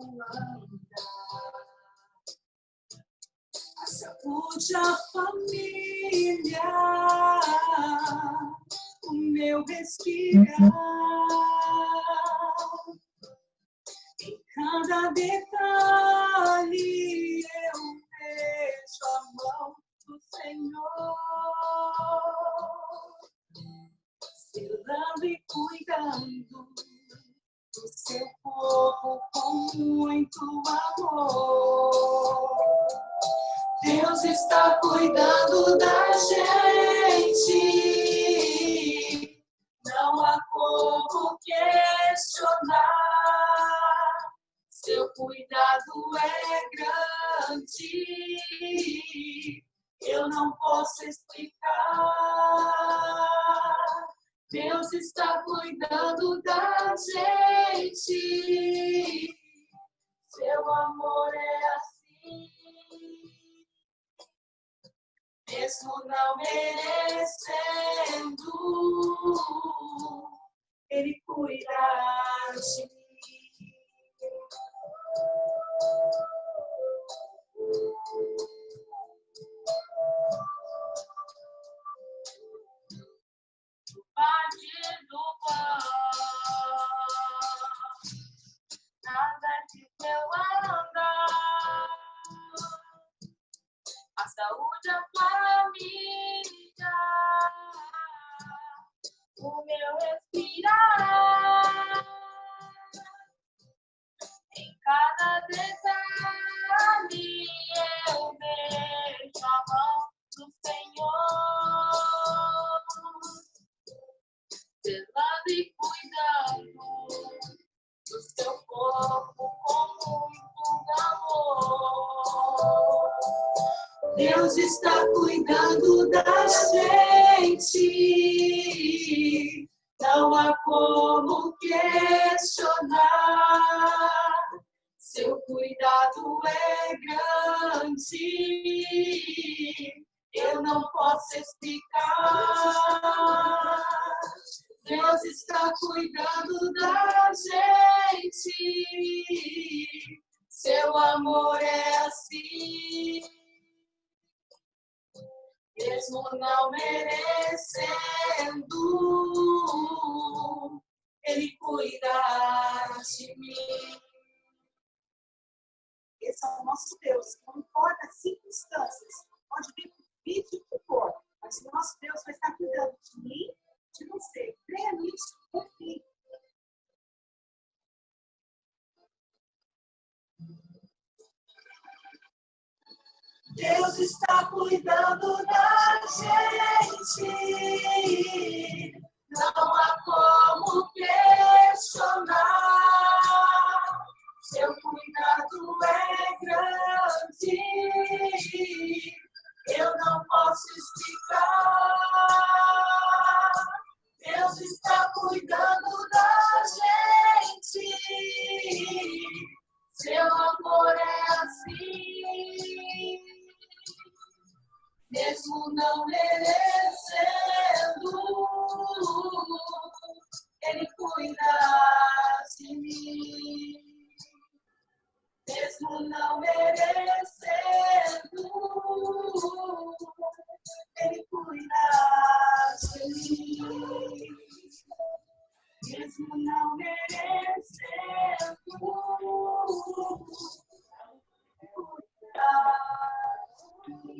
andar. A saúde, a família, o meu respirar. Em cada detalhe eu vejo a mão do Senhor, selando e cuidando do seu povo com muito amor. Deus está cuidando da gente, não há como questionar. Seu cuidado é grande, eu não posso explicar. Deus está cuidando da gente, seu amor é assim. Mesmo não merecendo, Ele cuida de mim. Vale do pão, nada de meu andar. A saúde, a família, o meu respirar. Em cada detalhe eu vejo a mão do Senhor, zelando e cuidando do seu corpo com muito amor. Deus está cuidando da gente, não há como questionar. Seu cuidado é grande, eu não posso explicar. Deus está cuidando da gente, seu amor é assim. Mesmo não merecendo, Ele cuida de mim. Esse é o nosso Deus, não importa as circunstâncias, pode vir com o vídeo que for, mas o nosso Deus vai estar cuidando de mim, de você. Creia nisso, confie. Deus está cuidando da gente, não há como questionar. Seu cuidado é grande, eu não posso explicar. Deus está cuidando da gente, seu amor é assim. Mesmo não merecendo, Ele cuida de mim. Mesmo não merecendo, Ele cuida de mim. Mesmo não merecendo, Ele cuida de mim.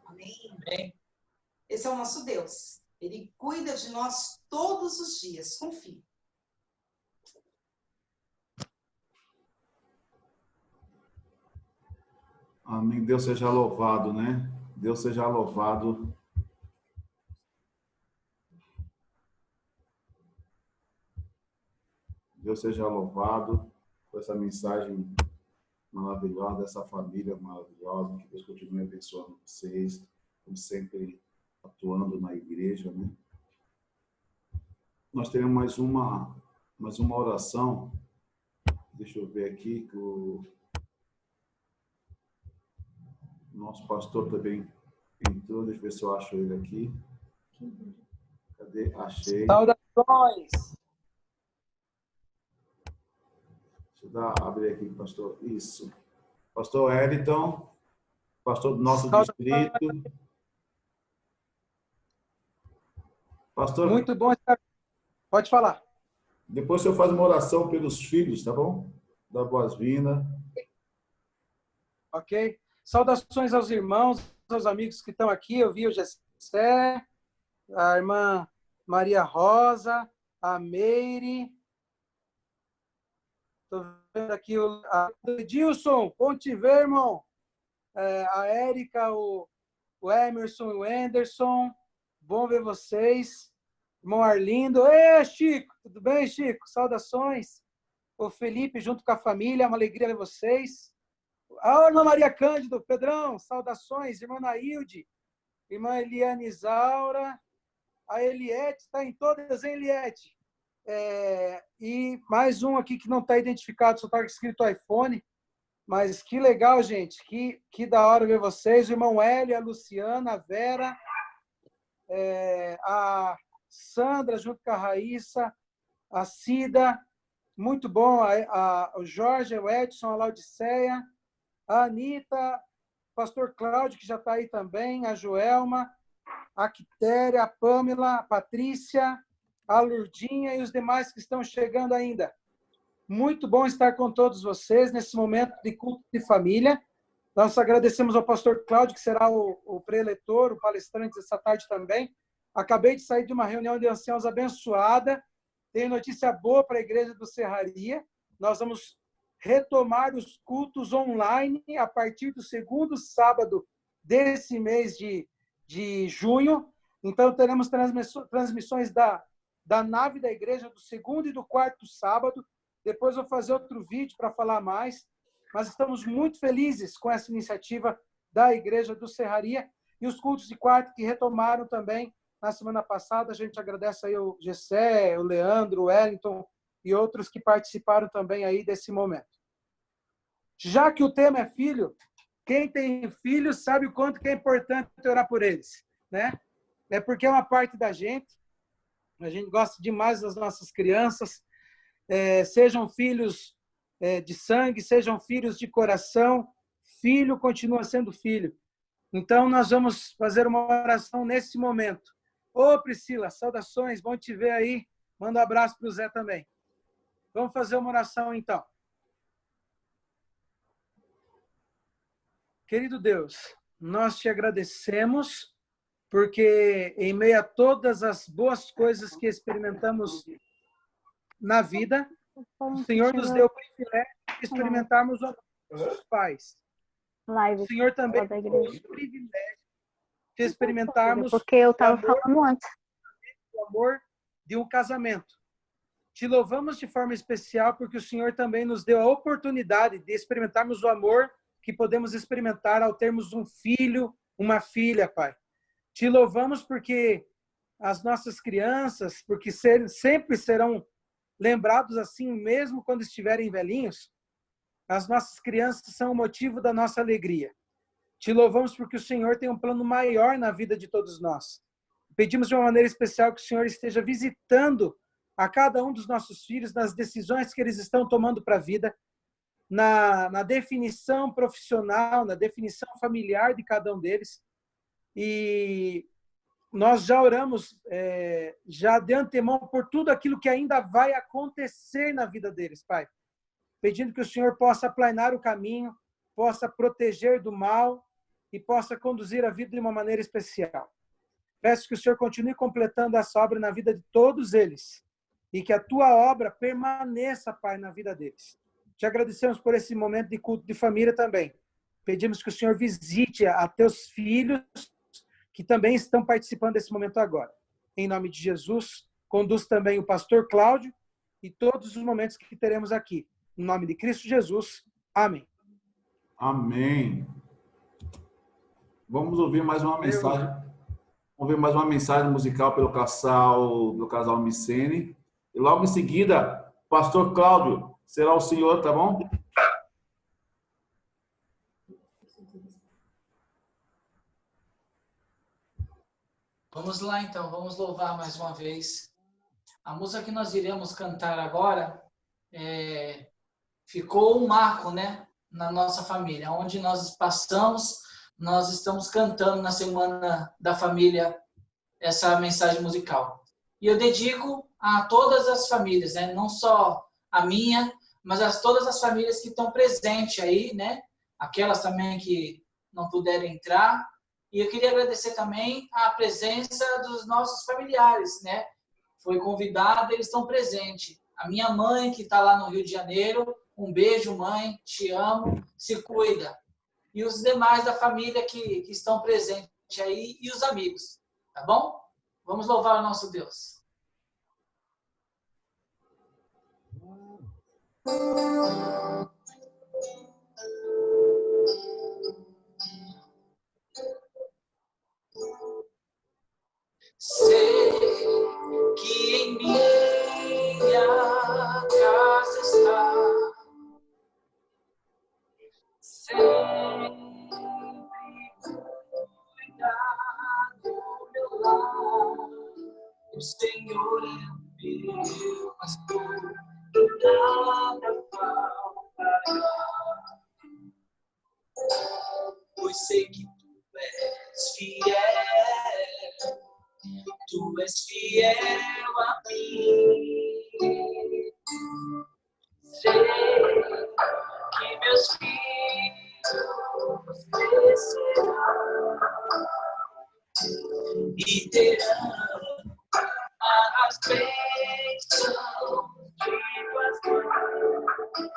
Amém? Esse é o nosso Deus. Ele cuida de nós todos os dias. Confie. Amém. Deus seja louvado, né? Deus seja louvado. Deus seja louvado por essa mensagem maravilhosa, dessa família maravilhosa. Que Deus continue abençoando vocês, como sempre atuando na igreja, né? Nós teremos mais uma oração. Deixa eu ver aqui que o nosso pastor também entrou. Deixa eu ver se eu acho ele aqui. Cadê? Achei. Saudações! abrir aqui, pastor. Isso. Pastor Wellington, pastor do nosso distrito. Pastor, muito bom estar. Pode falar. Depois o senhor faz uma oração pelos filhos, tá bom? Dá boas-vindas. Ok? Saudações aos irmãos, aos amigos que estão aqui. Eu vi o Gessé, a irmã Maria Rosa, a Meire. Estou vendo aqui o Edilson, bom te ver, irmão. A Érica, o Emerson e o Anderson. Bom ver vocês. Irmão Arlindo. Ei, Chico, tudo bem, Chico? Saudações. O Felipe, junto com a família, é uma alegria ver vocês. A irmã Maria Cândido, Pedrão, saudações. Irmã Nailde, irmã Eliane Isaura, a Eliette, está em todas, hein, Eliette? E mais um aqui que não está identificado, só está escrito iPhone. Mas que legal, gente. Que da hora ver vocês. O irmão Hélio, a Luciana, a Vera, a Sandra, junto com a Raíssa, a Cida. Muito bom. O Jorge, o Edson, a Laudiceia, a Anitta, o pastor Cláudio, que já está aí também, a Joelma, a Quitéria, a Pâmela, a Patrícia, a Lurdinha e os demais que estão chegando ainda. Muito bom estar com todos vocês nesse momento de culto de família. Nós agradecemos ao pastor Cláudio, que será o preletor, o palestrante dessa tarde também. Acabei de sair de uma reunião de anciãos abençoada. Tenho notícia boa para a igreja do Serraria. Nós vamos retomar os cultos online a partir do segundo sábado desse mês de junho. Então, teremos transmissões da nave da igreja do segundo e do quarto sábado. Depois vou fazer outro vídeo para falar mais. Mas estamos muito felizes com essa iniciativa da igreja do Serraria e os cultos de quarto que retomaram também na semana passada. A gente agradece aí o Gessé, o Leandro, o Wellington e outros que participaram também aí desse momento. Já que o tema é filho, quem tem filho sabe o quanto que é importante orar por eles, né? É porque é uma parte da gente. A gente gosta demais das nossas crianças, sejam filhos de sangue, sejam filhos de coração, filho continua sendo filho. Então, nós vamos fazer uma oração nesse momento. Ô, Priscila, saudações, bom te ver aí. Manda um abraço para o Zé também. Vamos fazer uma oração, então. Querido Deus, nós te agradecemos, porque em meio a todas as boas coisas que experimentamos na vida, o Senhor nos deu o privilégio de experimentarmos o amor dos nossos pais. O Senhor também nos deu o privilégio de experimentarmos o amor de um casamento. Te louvamos de forma especial porque o Senhor também nos deu a oportunidade de experimentarmos o amor que podemos experimentar ao termos um filho, uma filha, Pai. Te louvamos porque as nossas crianças, porque sempre serão lembrados assim, mesmo quando estiverem velhinhos, as nossas crianças são o motivo da nossa alegria. Te louvamos porque o Senhor tem um plano maior na vida de todos nós. Pedimos de uma maneira especial que o Senhor esteja visitando a cada um dos nossos filhos nas decisões que eles estão tomando para a vida, na definição profissional, na definição familiar de cada um deles. E nós já oramos já de antemão por tudo aquilo que ainda vai acontecer na vida deles, Pai. Pedindo que o Senhor possa aplanar o caminho, possa proteger do mal e possa conduzir a vida de uma maneira especial. Peço que o Senhor continue completando essa obra na vida de todos eles e que a tua obra permaneça, Pai, na vida deles. Te agradecemos por esse momento de culto de família também. Pedimos que o Senhor visite a teus filhos que também estão participando desse momento agora. Em nome de Jesus, conduz também o pastor Cláudio e todos os momentos que teremos aqui. Em nome de Cristo Jesus. Amém. Amém. Vamos ouvir mais uma mensagem. Vamos ver mais uma mensagem musical pelo casal Micene. E logo em seguida, pastor Cláudio, será o senhor, tá bom? Vamos lá, então. Vamos louvar mais uma vez. A música que nós iremos cantar agora é ficou um marco, né, na nossa família. Onde nós passamos, nós estamos cantando na Semana da Família essa mensagem musical. E eu dedico a todas as famílias, né, não só a minha, mas a todas as famílias que estão presentes aí, né, aquelas também que não puderam entrar. E eu queria agradecer também a presença dos nossos familiares, né? Foi convidado, eles estão presentes. A minha mãe, que está lá no Rio de Janeiro, um beijo, mãe, te amo, se cuida. E os demais da família que estão presentes aí e os amigos, tá bom? Vamos louvar o nosso Deus. Sei que em minha casa está sempre cuidar do meu lar. O Senhor é meu pastor, e nada faltará. Pois sei que tu és fiel. Tu és fiel a mim. Sei que meus filhos crescerão e terão as bênçãos de tuas mãos.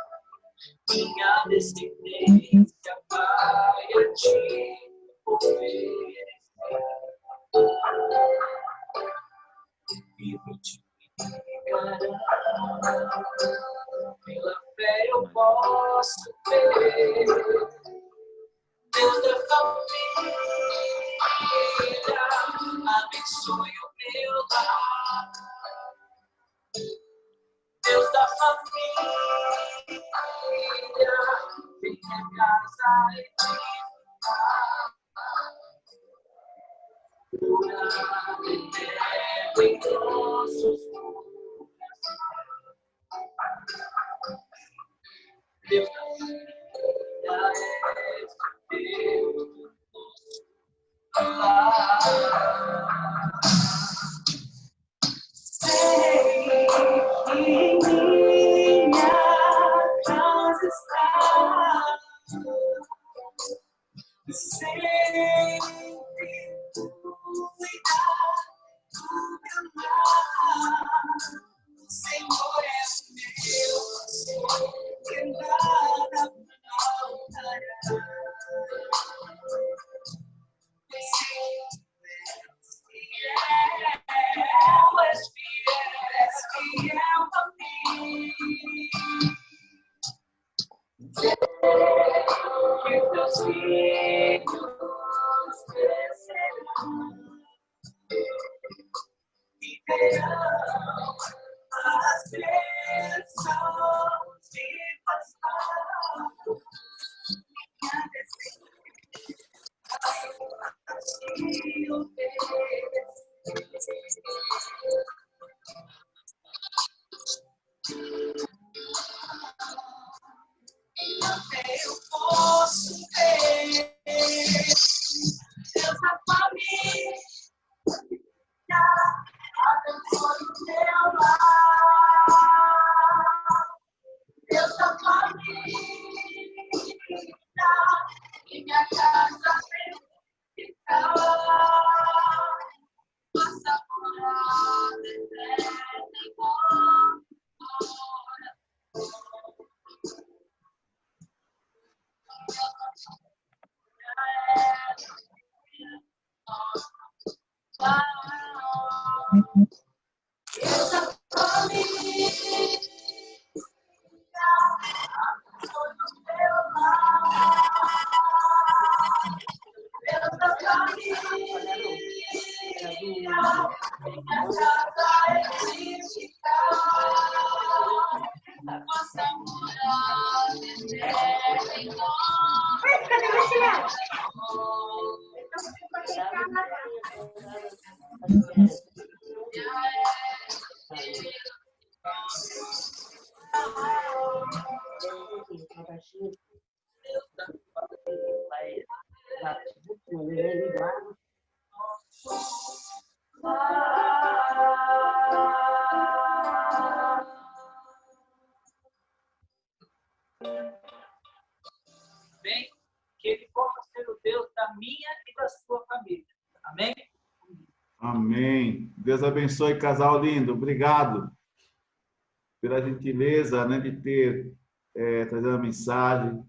Minha descendência vai a ti oferecer. E multiplicará. Pela fé eu posso ver. Deus da família abençoe o meu lar. Deus da família vem a casa edificar. Curar em nossos Deus da família é Deus do nosso lar. Sei que minha casa está sempre cuidar do meu lar. O Senhor é meu pastor, que nada faltará. És fiel a mim. Que os teus filhos crescerão e verão as bênçãos de passar. Minha descendência te oferecer. Eu posso ver Deus da família abençoe o teu lar. Deus da família, minha casa ficar. Faça morada eterna em nosso essa família abençoe o teu lar. Deus da família, minha casa edificar. Nossa morada eterna em nós. Cadê Amém. Deus abençoe, casal lindo. Obrigado pela gentileza, né, de ter trazido a mensagem.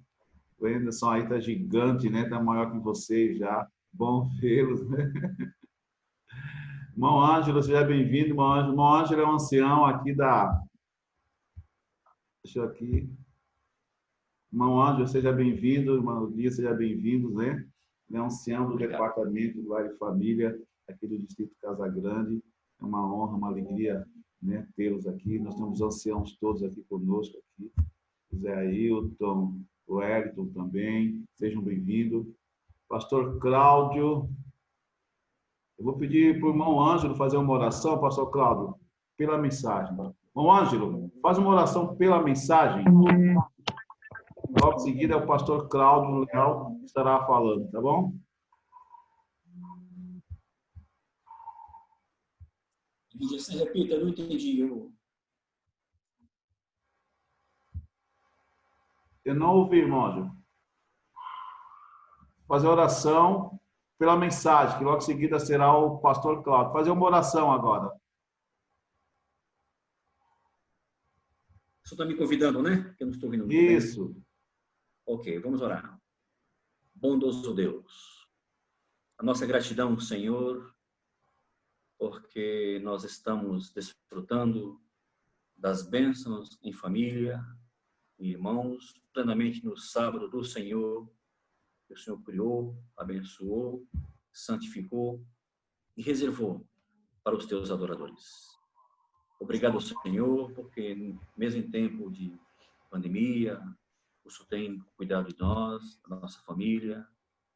O Anderson aí está gigante, né? Está maior que vocês já. Bom vê-los, né? Irmão Ângelo, seja bem-vindo, irmão Ângelo. Irmão Ângelo é um ancião aqui da... Deixa eu aqui. Irmão Ângelo, seja bem-vindo. Irmão Dias, seja bem-vindo, né? Ele é um ancião do Departamento do Lar e Família, aqui do Distrito Casa Grande. É uma honra, uma alegria, né, tê-los aqui. Nós temos anciãos todos aqui conosco, aqui. José Ailton, o Wellington também. Sejam bem-vindos. Pastor Cláudio. Eu vou pedir para o irmão Ângelo fazer uma oração, pastor Cláudio, pela mensagem. Irmão Ângelo, faz uma oração pela mensagem. Logo em seguida é o pastor Cláudio Leal que estará falando, tá bom? Você repita, eu não entendi. Eu não ouvi, irmão Ângelo. Fazer oração pela mensagem, que logo em seguida será o pastor Cláudio. Fazer uma oração agora. O senhor está me convidando, né? Que eu não estou ouvindo. Isso. Ok, vamos orar. Bondoso Deus, a nossa gratidão, Senhor, porque nós estamos desfrutando das bênçãos em família, irmãos, plenamente no sábado do Senhor, que o Senhor criou, abençoou, santificou e reservou para os teus adoradores. Obrigado, Senhor, porque mesmo em tempo de pandemia, o Senhor tem cuidado de nós, da nossa família,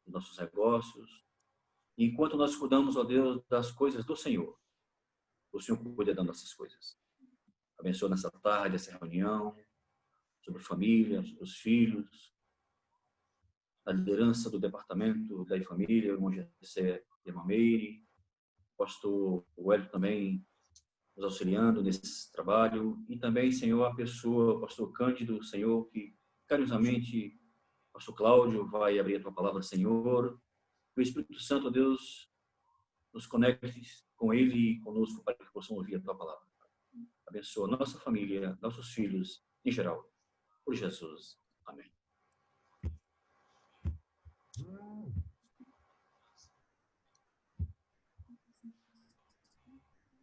dos nossos negócios. E enquanto nós cuidamos, ó Deus, das coisas do Senhor, o Senhor cuida das nossas coisas. Abençoa nessa tarde, essa reunião, sobre família, sobre os filhos, a liderança do departamento da família, o irmão Jessé e a irmã Meire, o pastor Wellington também nos auxiliando nesse trabalho, e também, Senhor, a pessoa, o pastor Cândido, Senhor, que carinhosamente, o pastor Cláudio vai abrir a tua palavra, Senhor. O Espírito Santo, Deus, nos conecte com ele e conosco para que possamos ouvir a tua palavra. Abençoa nossa família, nossos filhos, em geral. Por Jesus. Amém.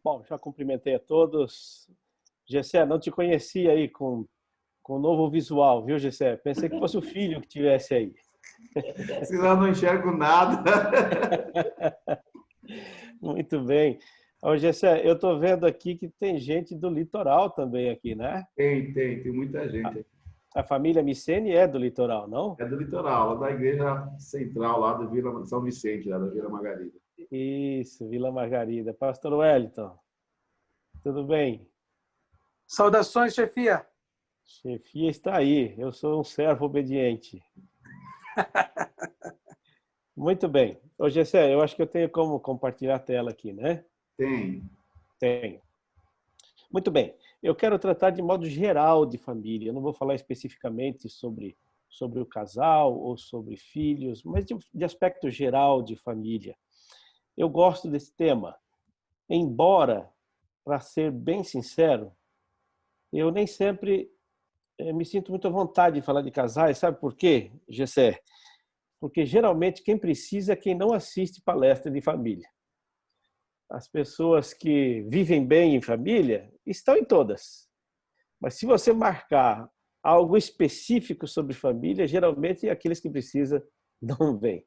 Bom, já cumprimentei a todos. Gessé, não te conhecia aí com um novo visual, viu, Gessé? Pensei que fosse o filho que tivesse aí. Senão eu não enxergo nada. Muito bem. Ô, Gessé, eu estou vendo aqui que tem gente do litoral também aqui, né? Tem muita gente aqui. A família Micene é do litoral, não? É do litoral, lá da igreja central, lá do Vila São Vicente, lá da Vila Margarida. Isso, Vila Margarida. Pastor Wellington, tudo bem? Saudações, chefia. Chefia está aí, eu sou um servo obediente. Muito bem. Ô, Gessé, eu acho que eu tenho como compartilhar a tela aqui, né? Tem. Tenho. Muito bem. Eu quero tratar de modo geral de família. Eu não vou falar especificamente sobre o casal ou sobre filhos, mas de aspecto geral de família. Eu gosto desse tema. Embora, para ser bem sincero, eu nem sempre me sinto muito à vontade de falar de casais. Sabe por quê, Gessé? Porque geralmente quem precisa é quem não assiste palestra de família. As pessoas que vivem bem em família estão em todas. Mas se você marcar algo específico sobre família, geralmente aqueles que precisam não vêm.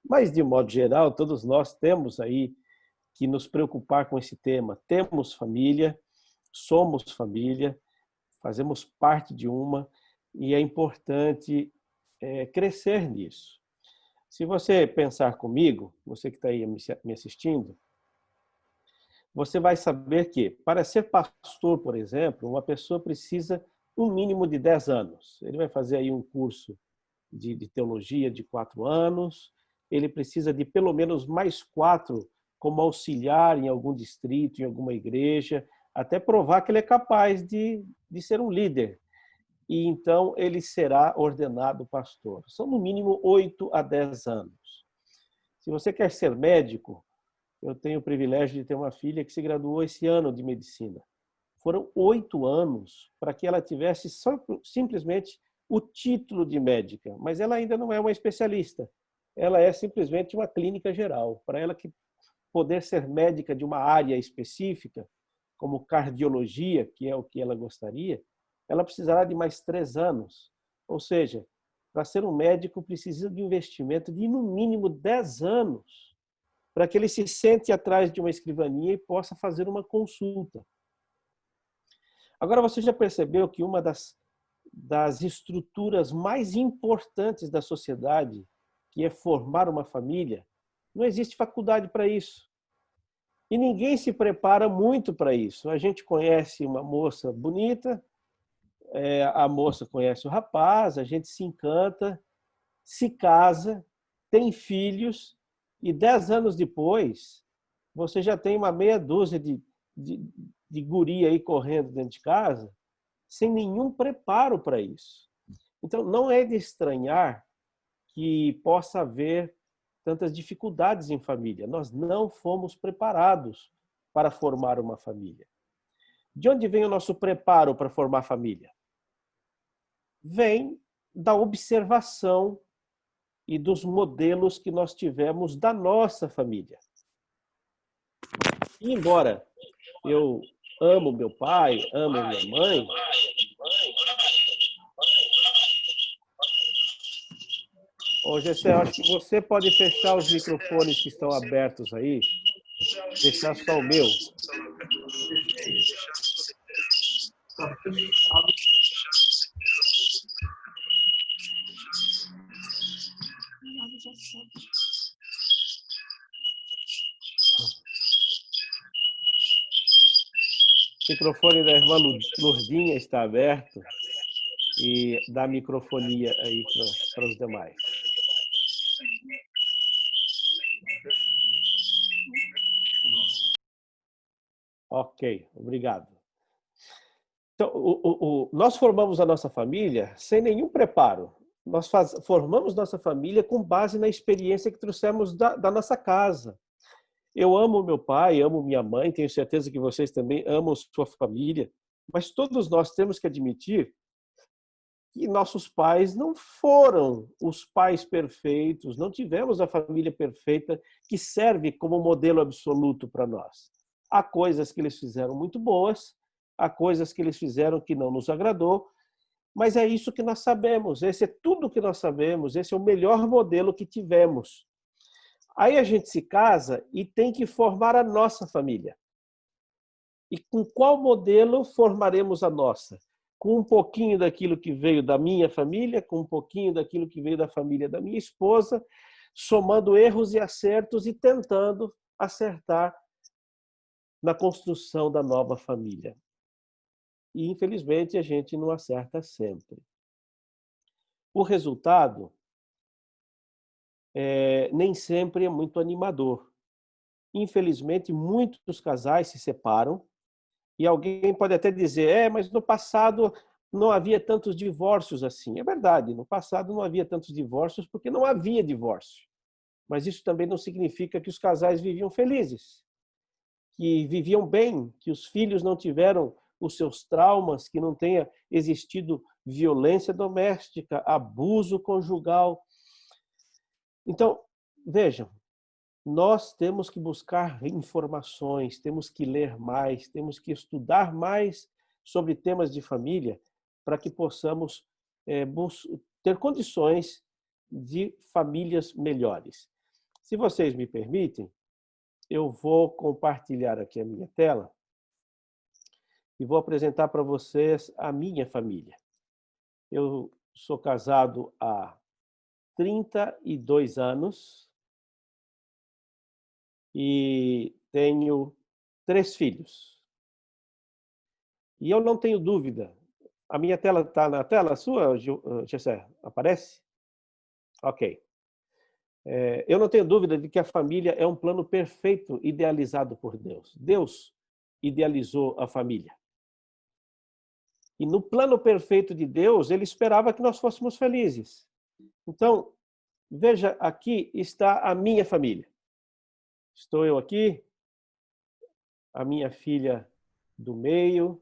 Mas, de modo geral, todos nós temos aí que nos preocupar com esse tema. Temos família, somos família, fazemos parte de uma e é importante crescer nisso. Se você pensar comigo, você que está aí me assistindo, você vai saber que, para ser pastor, por exemplo, uma pessoa precisa um mínimo de 10 anos. Ele vai fazer aí um curso de teologia de 4 anos, ele precisa de pelo menos mais 4 como auxiliar em algum distrito, em alguma igreja, até provar que ele é capaz de ser um líder. E então ele será ordenado pastor. São no mínimo 8 a 10 anos. Se você quer ser médico, Eu tenho o privilégio de ter uma filha que se graduou esse ano de medicina. Foram 8 anos para que ela tivesse simplesmente o título de médica, mas ela ainda não é uma especialista. Ela é simplesmente uma clínica geral. Para ela poder ser médica de uma área específica, como cardiologia, que é o que ela gostaria, ela precisará de mais 3 anos. Ou seja, para ser um médico precisa de um investimento de no mínimo 10 anos para que ele se sente atrás de uma escrivaninha e possa fazer uma consulta. Agora, você já percebeu que uma das estruturas mais importantes da sociedade, que é formar uma família, não existe faculdade para isso. E ninguém se prepara muito para isso. A gente conhece uma moça bonita, a moça conhece o rapaz, a gente se encanta, se casa, tem filhos, e 10 anos depois, você já tem uma meia dúzia de guri aí correndo dentro de casa, sem nenhum preparo para isso. Então, não é de estranhar que possa haver tantas dificuldades em família. Nós não fomos preparados para formar uma família. De onde vem o nosso preparo para formar família? Vem da observação e dos modelos que nós tivemos da nossa família. E embora eu amo meu pai, amo minha mãe, ô Gessé, acho que você pode fechar os microfones que estão abertos aí, deixar só o meu. O microfone da irmã Lourdinha está aberto e dá microfonia aí para os demais. Ok, obrigado. Então, nós formamos a nossa família sem nenhum preparo. Nós formamos nossa família com base na experiência que trouxemos da nossa casa. Eu amo meu pai, amo minha mãe, tenho certeza que vocês também amam sua família, mas todos nós temos que admitir que nossos pais não foram os pais perfeitos, não tivemos a família perfeita que serve como modelo absoluto para nós. Há coisas que eles fizeram muito boas, há coisas que eles fizeram que não nos agradou, mas é isso que nós sabemos, esse é tudo que nós sabemos, esse é o melhor modelo que tivemos. Aí a gente se casa e tem que formar a nossa família. E com qual modelo formaremos a nossa? Com um pouquinho daquilo que veio da minha família, com um pouquinho daquilo que veio da família da minha esposa, somando erros e acertos e tentando acertar na construção da nova família. E, infelizmente, a gente não acerta sempre. O resultado nem sempre é muito animador. Infelizmente, muitos casais se separam e alguém pode até dizer, mas no passado não havia tantos divórcios assim. É verdade, no passado não havia tantos divórcios porque não havia divórcio. Mas isso também não significa que os casais viviam felizes, que viviam bem, que os filhos não tiveram os seus traumas, que não tenha existido violência doméstica, abuso conjugal. Então, vejam, nós temos que buscar informações, temos que ler mais, temos que estudar mais sobre temas de família para que possamos ter condições de famílias melhores. Se vocês me permitem, eu vou compartilhar aqui a minha tela e vou apresentar para vocês a minha família. Eu sou casado há 32 anos e tenho 3 filhos. E eu não tenho dúvida. A minha tela está na tela sua, Gessé? Aparece? Ok. Eu não tenho dúvida de que a família é um plano perfeito idealizado por Deus. Deus idealizou a família. E no plano perfeito de Deus, ele esperava que nós fôssemos felizes. Então, veja, aqui está a minha família. Estou eu aqui, a minha filha do meio,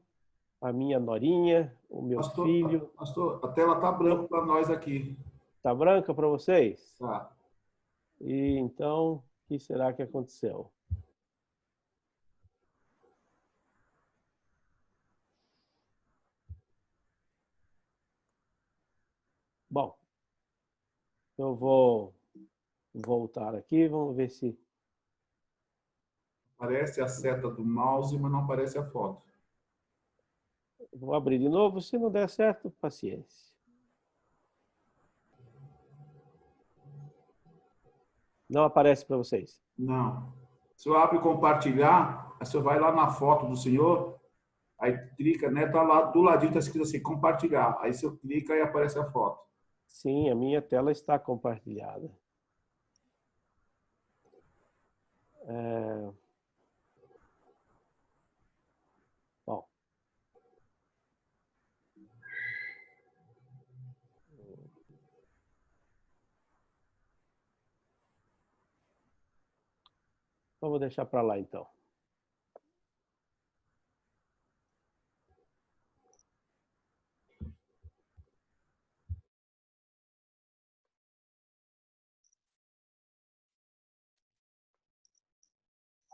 a minha norinha, o meu filho. Pastor, a tela está branca para nós aqui. Tá branca para vocês? Tá. E então, o que será que aconteceu? Bom, eu vou voltar aqui, vamos ver se... Aparece a seta do mouse, mas não aparece a foto. Vou abrir de novo, se não der certo, paciência. Não aparece para vocês? Não. Se eu abro compartilhar, aí você vai lá na foto do senhor, aí clica, né? Tá lá do ladinho, está escrito assim, compartilhar. Aí você clica e aparece a foto. Sim, a minha tela está compartilhada. Bom. Vamos deixar para lá, então.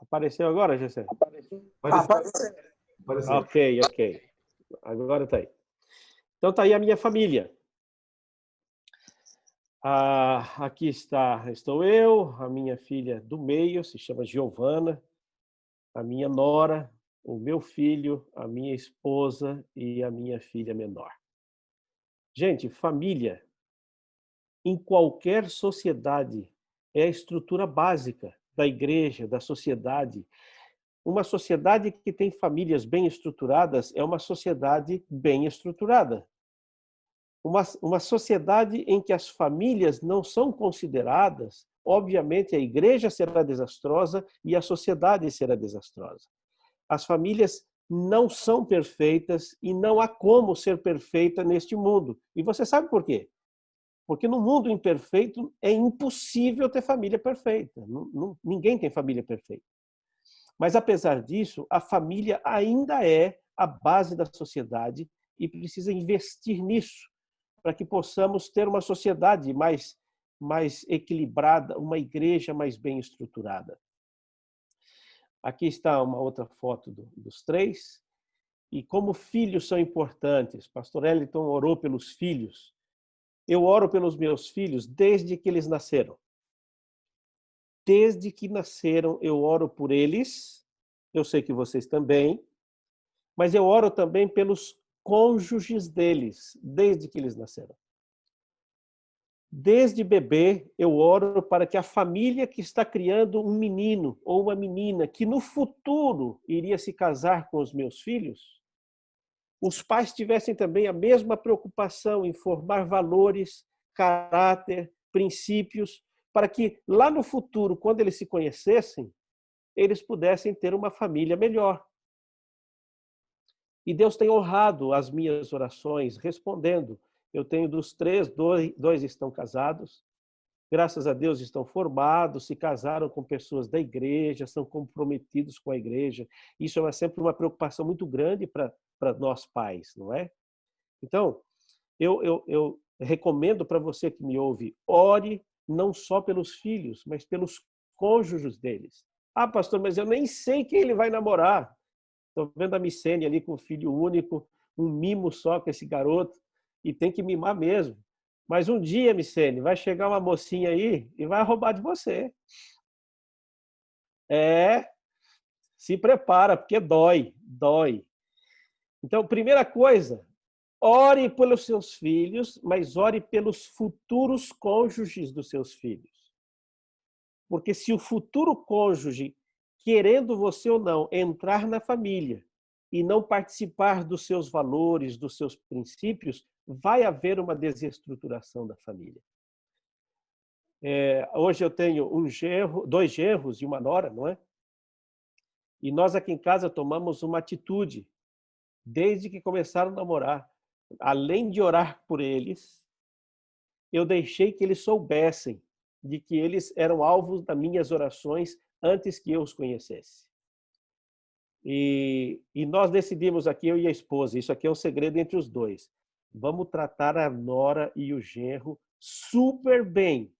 Apareceu agora, Gessé? Apareceu. Ok. Agora está aí. Então está aí a minha família. Aqui estou eu, a minha filha do meio, se chama Giovana, a minha nora, o meu filho, a minha esposa e a minha filha menor. Gente, família, em qualquer sociedade, é a estrutura básica da igreja, da sociedade. Uma sociedade que tem famílias bem estruturadas é uma sociedade bem estruturada. Uma sociedade em que as famílias não são consideradas, obviamente a igreja será desastrosa e a sociedade será desastrosa. As famílias não são perfeitas e não há como ser perfeita neste mundo. E você sabe por quê? Porque no mundo imperfeito é impossível ter família perfeita. Ninguém tem família perfeita. Mas, apesar disso, a família ainda é a base da sociedade e precisa investir nisso para que possamos ter uma sociedade mais equilibrada, uma igreja mais bem estruturada. Aqui está uma outra foto dos três. E como filhos são importantes, Pastor Eliton orou pelos filhos. Eu oro pelos meus filhos desde que eles nasceram. Desde que nasceram, eu oro por eles. Eu sei que vocês também. Mas eu oro também pelos cônjuges deles, desde que eles nasceram. Desde bebê, eu oro para que a família que está criando um menino ou uma menina que no futuro iria se casar com os meus filhos, os pais tivessem também a mesma preocupação em formar valores, caráter, princípios, para que lá no futuro, quando eles se conhecessem, eles pudessem ter uma família melhor. E Deus tem honrado as minhas orações, respondendo. Eu tenho dos três, dois estão casados. Graças a Deus estão formados, se casaram com pessoas da igreja, são comprometidos com a igreja. Isso é sempre uma preocupação muito grande para nós pais, não é? Então, eu recomendo para você que me ouve, ore não só pelos filhos, mas pelos cônjuges deles. Ah, pastor, mas eu nem sei quem ele vai namorar. Estou vendo a Micene ali com o filho único, um mimo só com esse garoto, e tem que mimar mesmo. Mas um dia, Micene, vai chegar uma mocinha aí e vai roubar de você. Se prepara, porque dói. Então, primeira coisa, ore pelos seus filhos, mas ore pelos futuros cônjuges dos seus filhos. Porque se o futuro cônjuge, querendo você ou não, entrar na família e não participar dos seus valores, dos seus princípios, vai haver uma desestruturação da família. Hoje eu tenho dois genros e uma nora, não é? E nós aqui em casa tomamos uma atitude, desde que começaram a namorar. Além de orar por eles, eu deixei que eles soubessem de que eles eram alvos das minhas orações antes que eu os conhecesse. E nós decidimos aqui, eu e a esposa, isso aqui é um segredo entre os dois. Vamos tratar a nora e o genro super bem,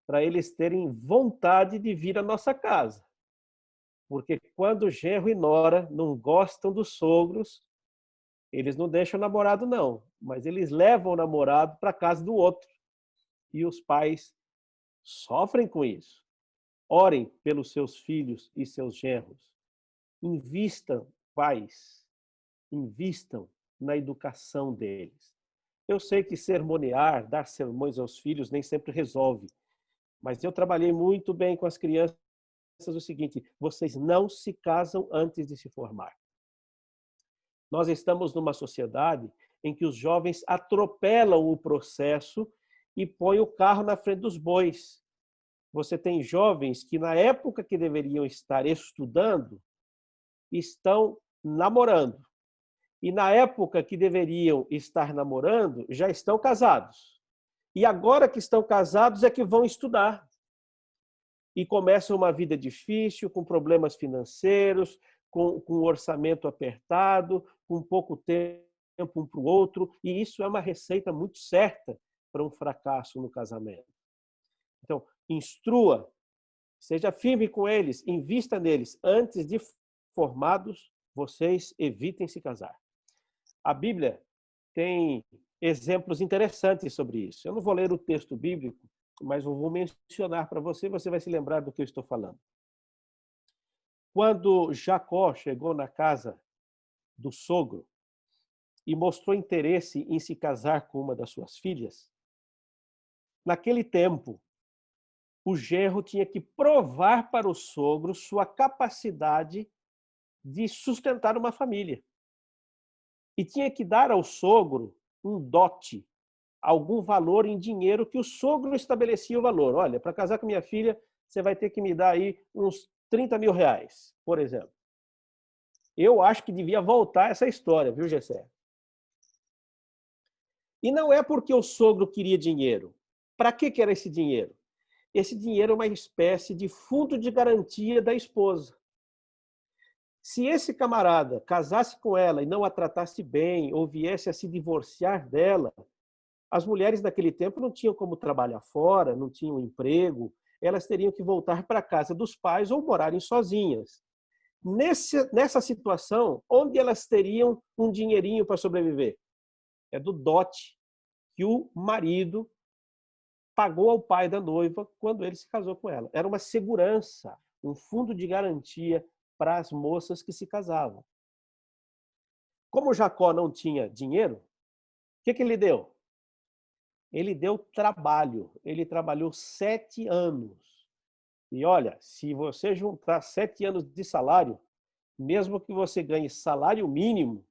para eles terem vontade de vir à nossa casa. Porque quando genro e nora não gostam dos sogros, eles não deixam o namorado, não. Mas eles levam o namorado para a casa do outro. E os pais sofrem com isso. Orem pelos seus filhos e seus genros. Invistam, pais, invistam na educação deles. Eu sei que sermonear, dar sermões aos filhos nem sempre resolve. Mas eu trabalhei muito bem com as crianças o seguinte: vocês não se casam antes de se formar. Nós estamos numa sociedade em que os jovens atropelam o processo e põem o carro na frente dos bois. Você tem jovens que, na época que deveriam estar estudando, estão namorando. E na época que deveriam estar namorando, já estão casados. E agora que estão casados é que vão estudar. E começam uma vida difícil, com problemas financeiros, com orçamento apertado, com pouco tempo um para o outro. E isso é uma receita muito certa para um fracasso no casamento. Então, instrua, seja firme com eles, invista neles. Antes de formados, vocês evitem se casar. A Bíblia tem exemplos interessantes sobre isso. Eu não vou ler o texto bíblico, mas eu vou mencionar para você, você vai se lembrar do que eu estou falando. Quando Jacó chegou na casa do sogro e mostrou interesse em se casar com uma das suas filhas, naquele tempo, o genro tinha que provar para o sogro sua capacidade de sustentar uma família. E tinha que dar ao sogro um dote, algum valor em dinheiro que o sogro estabelecia o valor. Olha, para casar com minha filha, você vai ter que me dar aí uns 30 mil reais, por exemplo. Eu acho que devia voltar essa história, viu, Gessé? E não é porque o sogro queria dinheiro. Para que era esse dinheiro? Esse dinheiro é uma espécie de fundo de garantia da esposa. Se esse camarada casasse com ela e não a tratasse bem, ou viesse a se divorciar dela, as mulheres daquele tempo não tinham como trabalhar fora, não tinham emprego, elas teriam que voltar para a casa dos pais ou morarem sozinhas. Nessa situação, onde elas teriam um dinheirinho para sobreviver? É do dote que o marido pagou ao pai da noiva quando ele se casou com ela. Era uma segurança, um fundo de garantia para as moças que se casavam. Como Jacó não tinha dinheiro, o que ele deu? Ele deu trabalho. Ele trabalhou 7 anos. E olha, se você juntar 7 anos de salário, mesmo que você ganhe salário mínimo,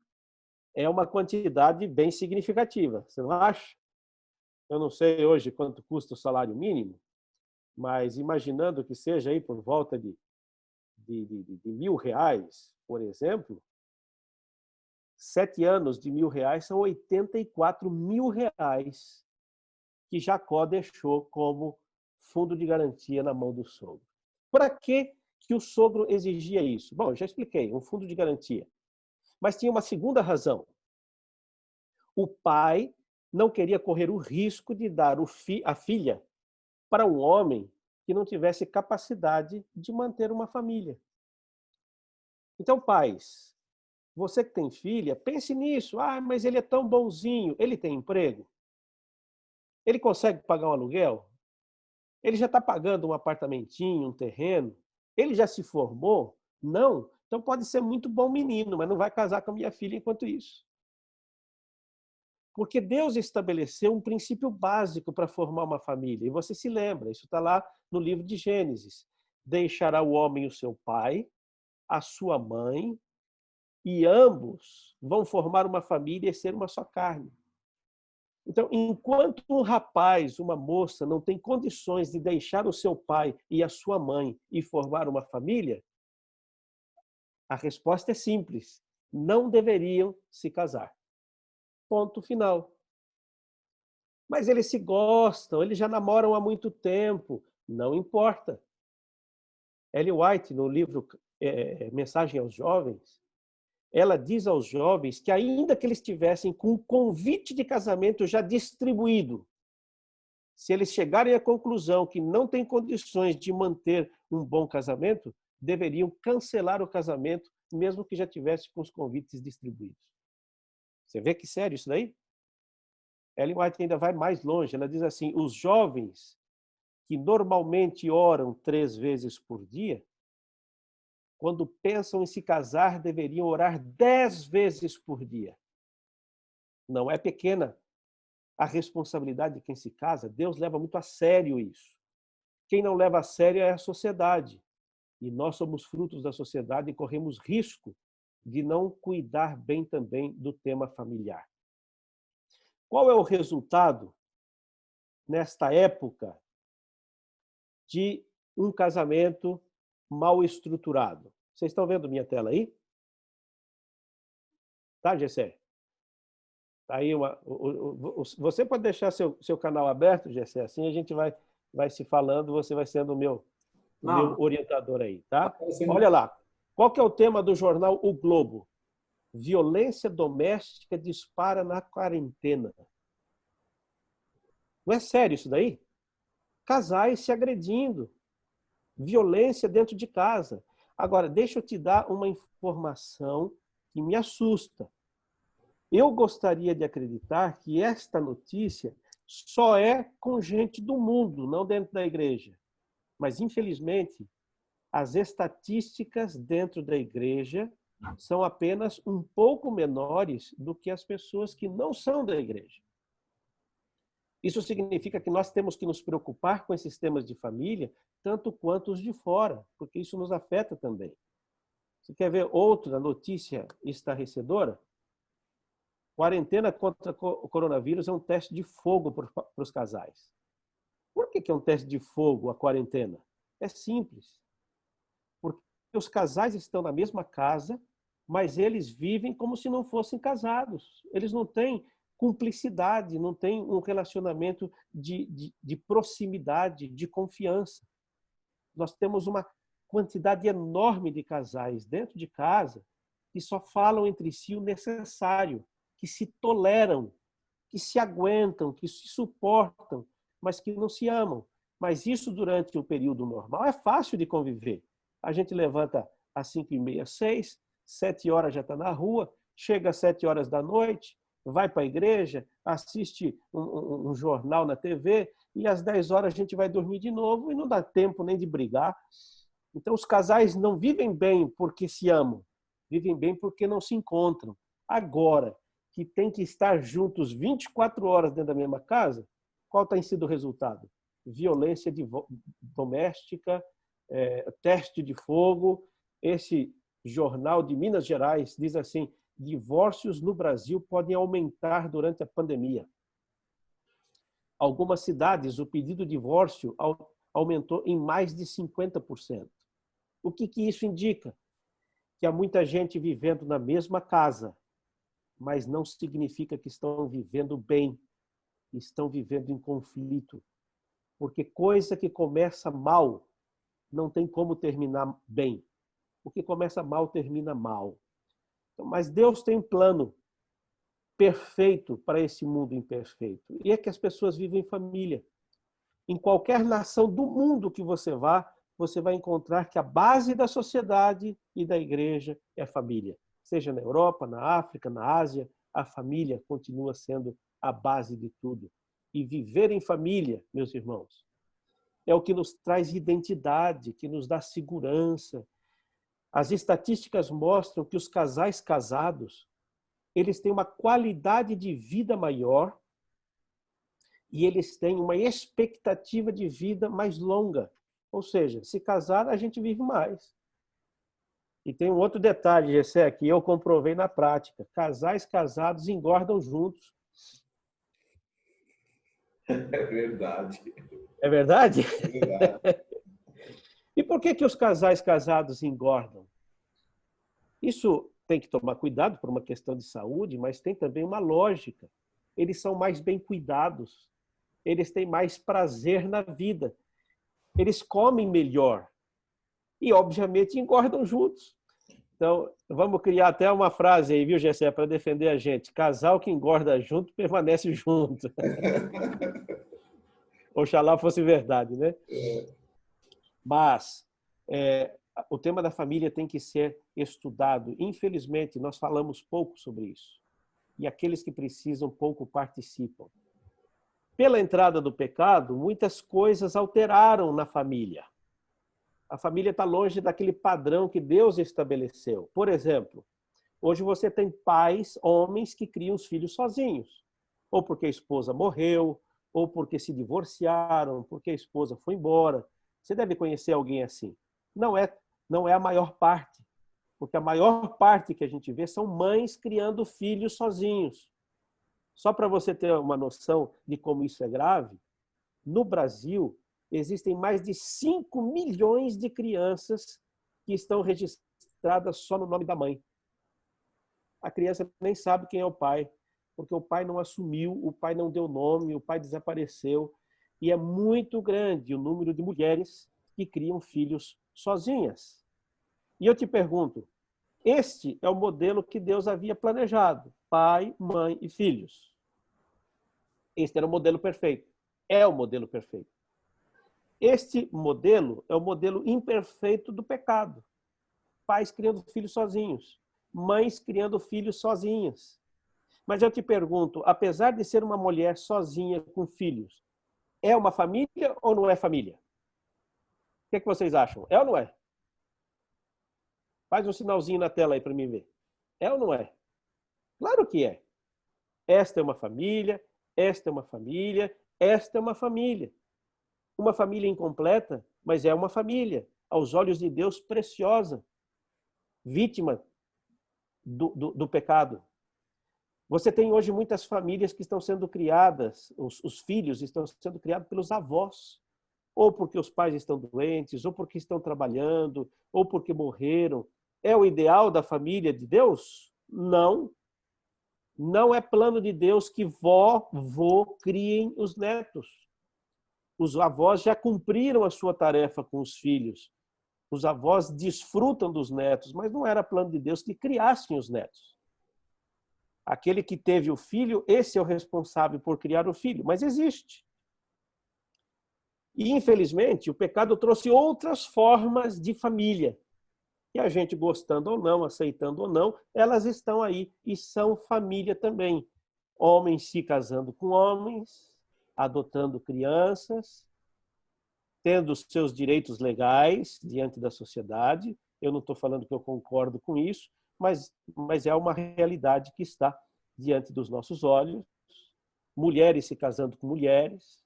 é uma quantidade bem significativa. Você não acha? Eu não sei hoje quanto custa o salário mínimo, mas imaginando que seja aí por volta de R$1.000, por exemplo, 7 anos de R$1.000 são R$84.000 que Jacó deixou como fundo de garantia na mão do sogro. Para que o sogro exigia isso? Bom, já expliquei, um fundo de garantia. Mas tinha uma segunda razão. O pai não queria correr o risco de dar a filha para um homem que não tivesse capacidade de manter uma família. Então, pais, você que tem filha, pense nisso. Ah, mas ele é tão bonzinho. Ele tem emprego? Ele consegue pagar um aluguel? Ele já está pagando um apartamentinho, um terreno? Ele já se formou? Não. Então pode ser muito bom menino, mas não vai casar com a minha filha enquanto isso. Porque Deus estabeleceu um princípio básico para formar uma família. E você se lembra, isso está lá no livro de Gênesis. Deixará o homem o seu pai, a sua mãe, e ambos vão formar uma família e ser uma só carne. Então, enquanto um rapaz, uma moça, não tem condições de deixar o seu pai e a sua mãe e formar uma família, a resposta é simples. Não deveriam se casar. Ponto final. Mas eles se gostam, eles já namoram há muito tempo. Não importa. Ellen White, no livro Mensagem aos Jovens, ela diz aos jovens que ainda que eles estivessem com o convite de casamento já distribuído, se eles chegarem à conclusão que não têm condições de manter um bom casamento, deveriam cancelar o casamento, mesmo que já tivesse com os convites distribuídos. Você vê que sério isso daí? Ellen White ainda vai mais longe. Ela diz assim, os jovens que normalmente oram 3 vezes por dia, quando pensam em se casar, deveriam orar 10 vezes por dia. Não é pequena a responsabilidade de quem se casa. Deus leva muito a sério isso. Quem não leva a sério é a sociedade. E nós somos frutos da sociedade e corremos risco de não cuidar bem também do tema familiar. Qual é o resultado, nesta época, de um casamento mal estruturado? Vocês estão vendo minha tela aí? Tá, Gessé? Tá aí você pode deixar seu canal aberto, Gessé, assim a gente vai se falando, você vai sendo o meu orientador aí, tá? Olha lá, qual que é o tema do jornal O Globo? Violência doméstica dispara na quarentena. Não é sério isso daí? Casais se agredindo, violência dentro de casa. Agora, deixa eu te dar uma informação que me assusta. Eu gostaria de acreditar que esta notícia só é com gente do mundo, não dentro da igreja. Mas, infelizmente, as estatísticas dentro da igreja são apenas um pouco menores do que as pessoas que não são da igreja. Isso significa que nós temos que nos preocupar com esses temas de família, tanto quanto os de fora, porque isso nos afeta também. Você quer ver outra notícia estarrecedora? Quarentena contra o coronavírus é um teste de fogo para os casais. Por que é um teste de fogo a quarentena? É simples. Porque os casais estão na mesma casa, mas eles vivem como se não fossem casados. Eles não têm cumplicidade, não têm um relacionamento de proximidade, de confiança. Nós temos uma quantidade enorme de casais dentro de casa que só falam entre si o necessário, que se toleram, que se aguentam, que se suportam, mas que não se amam. Mas isso durante o período normal é fácil de conviver. A gente levanta às 5h30, 6, 7 horas já está na rua, chega às 7 horas da noite, vai para a igreja, assiste um jornal na TV e às 10 horas a gente vai dormir de novo e não dá tempo nem de brigar. Então os casais não vivem bem porque se amam, vivem bem porque não se encontram. Agora, que tem que estar juntos 24 horas dentro da mesma casa, qual tem sido o resultado? Violência doméstica, teste de fogo. Esse jornal de Minas Gerais diz assim, divórcios no Brasil podem aumentar durante a pandemia. Algumas cidades, o pedido de divórcio aumentou em mais de 50%. O que isso indica? Que há muita gente vivendo na mesma casa, mas não significa que estão vivendo bem, estão vivendo em conflito. Porque coisa que começa mal não tem como terminar bem. O que começa mal, termina mal. Mas Deus tem um plano perfeito para esse mundo imperfeito. E é que as pessoas vivem em família. Em qualquer nação do mundo que você vai encontrar que a base da sociedade e da igreja é a família. Seja na Europa, na África, na Ásia, a família continua sendo a base de tudo. E viver em família, meus irmãos, é o que nos traz identidade, que nos dá segurança. As estatísticas mostram que os casais casados, eles têm uma qualidade de vida maior e eles têm uma expectativa de vida mais longa. Ou seja, se casar, a gente vive mais. E tem um outro detalhe, Gessé, que eu comprovei na prática. Casais casados engordam juntos. É verdade. É verdade? É verdade. E por que os casais casados engordam? Isso tem que tomar cuidado por uma questão de saúde, mas tem também uma lógica. Eles são mais bem cuidados. Eles têm mais prazer na vida. Eles comem melhor. e, obviamente, engordam juntos. Então, vamos criar até uma frase aí, viu, Gessé, para defender a gente. Casal que engorda junto, permanece junto. Oxalá fosse verdade, né? Mas o tema da família tem que ser estudado. Infelizmente, nós falamos pouco sobre isso. E aqueles que precisam pouco participam. Pela entrada do pecado, muitas coisas alteraram na família. A família está longe daquele padrão que Deus estabeleceu. Por exemplo, hoje você tem pais, homens, que criam os filhos sozinhos. Ou porque a esposa morreu, ou porque se divorciaram, porque a esposa foi embora. Você deve conhecer alguém assim. Não é a maior parte. Porque a maior parte que a gente vê são mães criando filhos sozinhos. Só para você ter uma noção de como isso é grave, no Brasil, existem mais de 5 milhões de crianças que estão registradas só no nome da mãe. A criança nem sabe quem é o pai, porque o pai não assumiu, o pai não deu nome, o pai desapareceu. E é muito grande o número de mulheres que criam filhos sozinhas. E eu te pergunto, este é o modelo que Deus havia planejado: pai, mãe e filhos. Este era o modelo perfeito. É o modelo perfeito. Este modelo é o modelo imperfeito do pecado. Pais criando filhos sozinhos, mães criando filhos sozinhas. Mas eu te pergunto, apesar de ser uma mulher sozinha com filhos, é uma família ou não é família? O que vocês acham? É ou não é? Faz um sinalzinho na tela aí para mim ver. É ou não é? Claro que é. Esta é uma família, esta é uma família, esta é uma família. Uma família incompleta, mas é uma família, aos olhos de Deus, preciosa, vítima do pecado. Você tem hoje muitas famílias que estão sendo criadas, os filhos estão sendo criados pelos avós, ou porque os pais estão doentes, ou porque estão trabalhando, ou porque morreram. É o ideal da família de Deus? Não. Não é plano de Deus que vó, vô criem os netos. Os avós já cumpriram a sua tarefa com os filhos. Os avós desfrutam dos netos, mas não era plano de Deus que criassem os netos. Aquele que teve o filho, esse é o responsável por criar o filho, mas existe. E, infelizmente, o pecado trouxe outras formas de família. E a gente, gostando ou não, aceitando ou não, elas estão aí e são família também. Homens se casando com homens, adotando crianças, tendo seus direitos legais diante da sociedade. Eu não estou falando que eu concordo com isso, mas é uma realidade que está diante dos nossos olhos. Mulheres se casando com mulheres.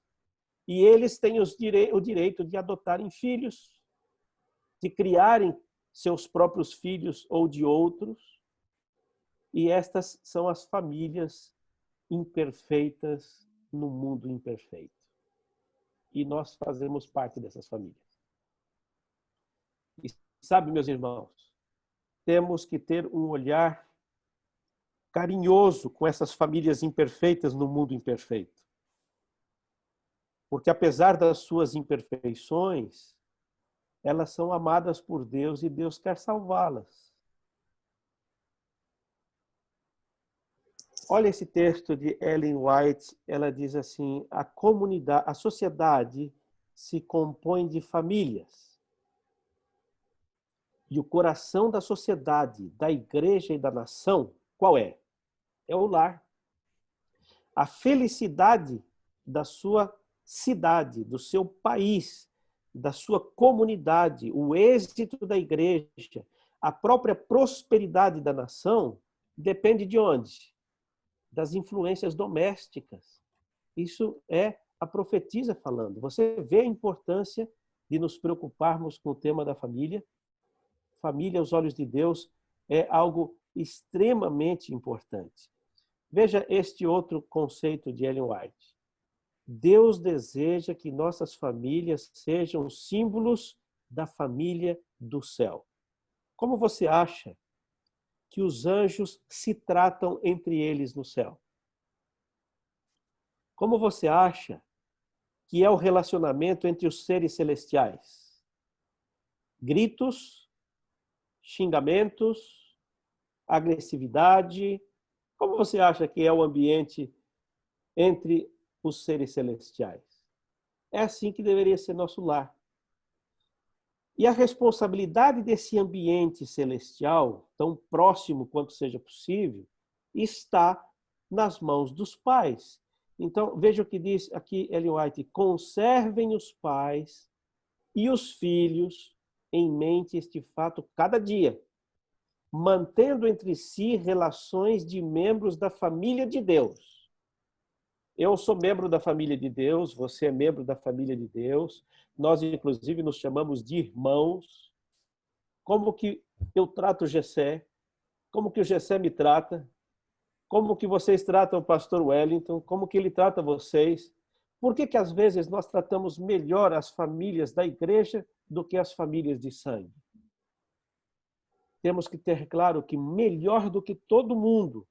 E eles têm o direito de adotarem filhos, de criarem seus próprios filhos ou de outros. E estas são as famílias imperfeitas no mundo imperfeito. E nós fazemos parte dessas famílias. E sabe, meus irmãos, temos que ter um olhar carinhoso com essas famílias imperfeitas no mundo imperfeito. Porque apesar das suas imperfeições, elas são amadas por Deus e Deus quer salvá-las. Olha esse texto de Ellen White, ela diz assim: a sociedade se compõe de famílias. E o coração da sociedade, da igreja e da nação, qual é? É o lar. A felicidade da sua cidade, do seu país, da sua comunidade, o êxito da igreja, a própria prosperidade da nação, depende de onde? Das influências domésticas. Isso é a profetisa falando. Você vê a importância de nos preocuparmos com o tema da família? Família, aos olhos de Deus, é algo extremamente importante. Veja este outro conceito de Ellen White. Deus deseja que nossas famílias sejam símbolos da família do céu. Como você acha que os anjos se tratam entre eles no céu? Como você acha que é o relacionamento entre os seres celestiais? gritos, xingamentos, agressividade. Como você acha que é o ambiente entre os seres celestiais? É assim que deveria ser nosso lar. E a responsabilidade desse ambiente celestial, tão próximo quanto seja possível, está nas mãos dos pais. Então, veja o que diz aqui Ellen White: conservem os pais e os filhos em mente este fato cada dia, mantendo entre si relações de membros da família de Deus. Eu sou membro da família de Deus, você é membro da família de Deus, nós, inclusive, nos chamamos de irmãos. Como que eu trato o Gessé? Como que o Gessé me trata? Como que vocês tratam o pastor Wellington? Como que ele trata vocês? Por que às vezes nós tratamos melhor as famílias da igreja do que as famílias de sangue? Temos que ter claro que melhor do que todo mundo,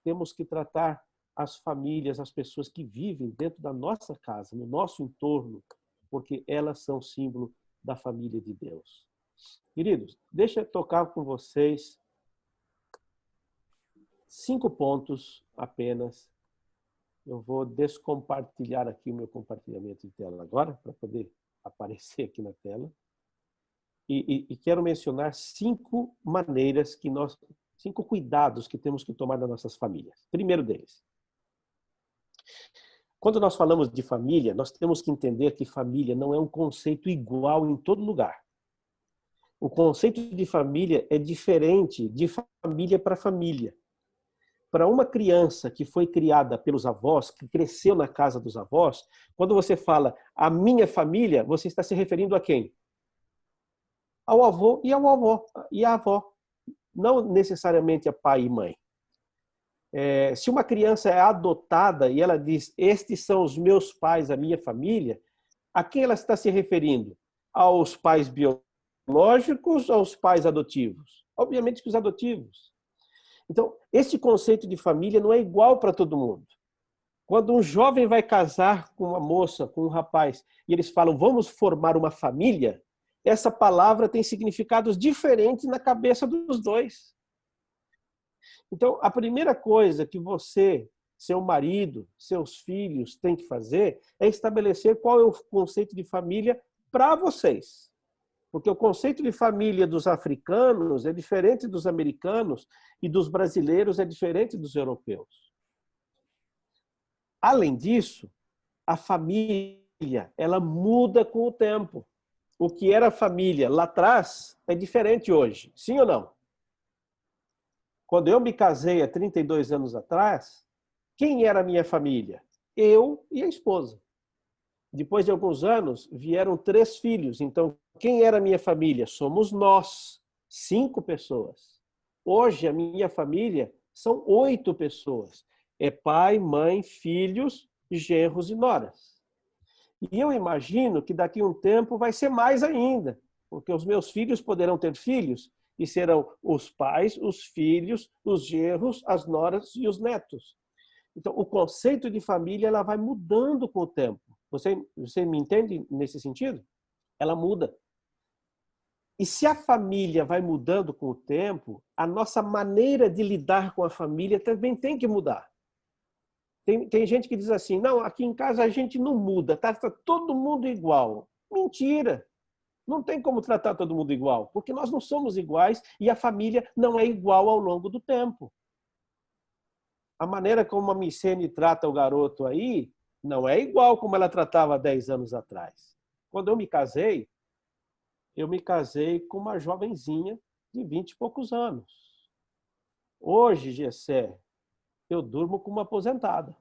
temos que tratar as famílias, as pessoas que vivem dentro da nossa casa, no nosso entorno, porque elas são símbolo da família de Deus. Queridos, deixa eu tocar com vocês 5 pontos apenas. Eu vou descompartilhar aqui o meu compartilhamento de tela agora, para poder aparecer aqui na tela. E quero mencionar 5 maneiras que 5 cuidados que temos que tomar nas nossas famílias. Primeiro deles, quando nós falamos de família, nós temos que entender que família não é um conceito igual em todo lugar. O conceito de família é diferente de família para família. Para uma criança que foi criada pelos avós, que cresceu na casa dos avós, quando você fala a minha família, você está se referindo a quem? Ao avô e à avó. Não necessariamente a pai e mãe. Se uma criança é adotada e ela diz, estes são os meus pais, a minha família, a quem ela está se referindo? Aos pais biológicos ou aos pais adotivos? Obviamente que os adotivos. Então, esse conceito de família não é igual para todo mundo. Quando um jovem vai casar com uma moça, com um rapaz, e eles falam, vamos formar uma família, essa palavra tem significados diferentes na cabeça dos dois. Então, a primeira coisa que você, seu marido, seus filhos têm que fazer é estabelecer qual é o conceito de família para vocês. Porque o conceito de família dos africanos é diferente dos americanos e dos brasileiros é diferente dos europeus. Além disso, a família, ela muda com o tempo. O que era família lá atrás é diferente hoje. Sim ou não? Quando eu me casei há 32 anos atrás, quem era a minha família? Eu e a esposa. Depois de alguns anos, vieram 3 filhos. Então, quem era a minha família? Somos nós, 5 pessoas. Hoje, a minha família são 8 pessoas. É pai, mãe, filhos, genros e noras. E eu imagino que daqui a um tempo vai ser mais ainda, porque os meus filhos poderão ter filhos e serão os pais, os filhos, os genros, as noras e os netos. Então, o conceito de família ela vai mudando com o tempo. Você me entende nesse sentido? Ela muda. E se a família vai mudando com o tempo, a nossa maneira de lidar com a família também tem que mudar. Tem gente que diz assim, não, aqui em casa a gente não muda, tá todo mundo igual. Mentira! Não tem como tratar todo mundo igual, porque nós não somos iguais e a família não é igual ao longo do tempo. A maneira como a Micene trata o garoto aí não é igual como ela tratava há 10 anos atrás. Quando eu me casei com uma jovenzinha de 20 e poucos anos. Hoje, Gessé, eu durmo com uma aposentada.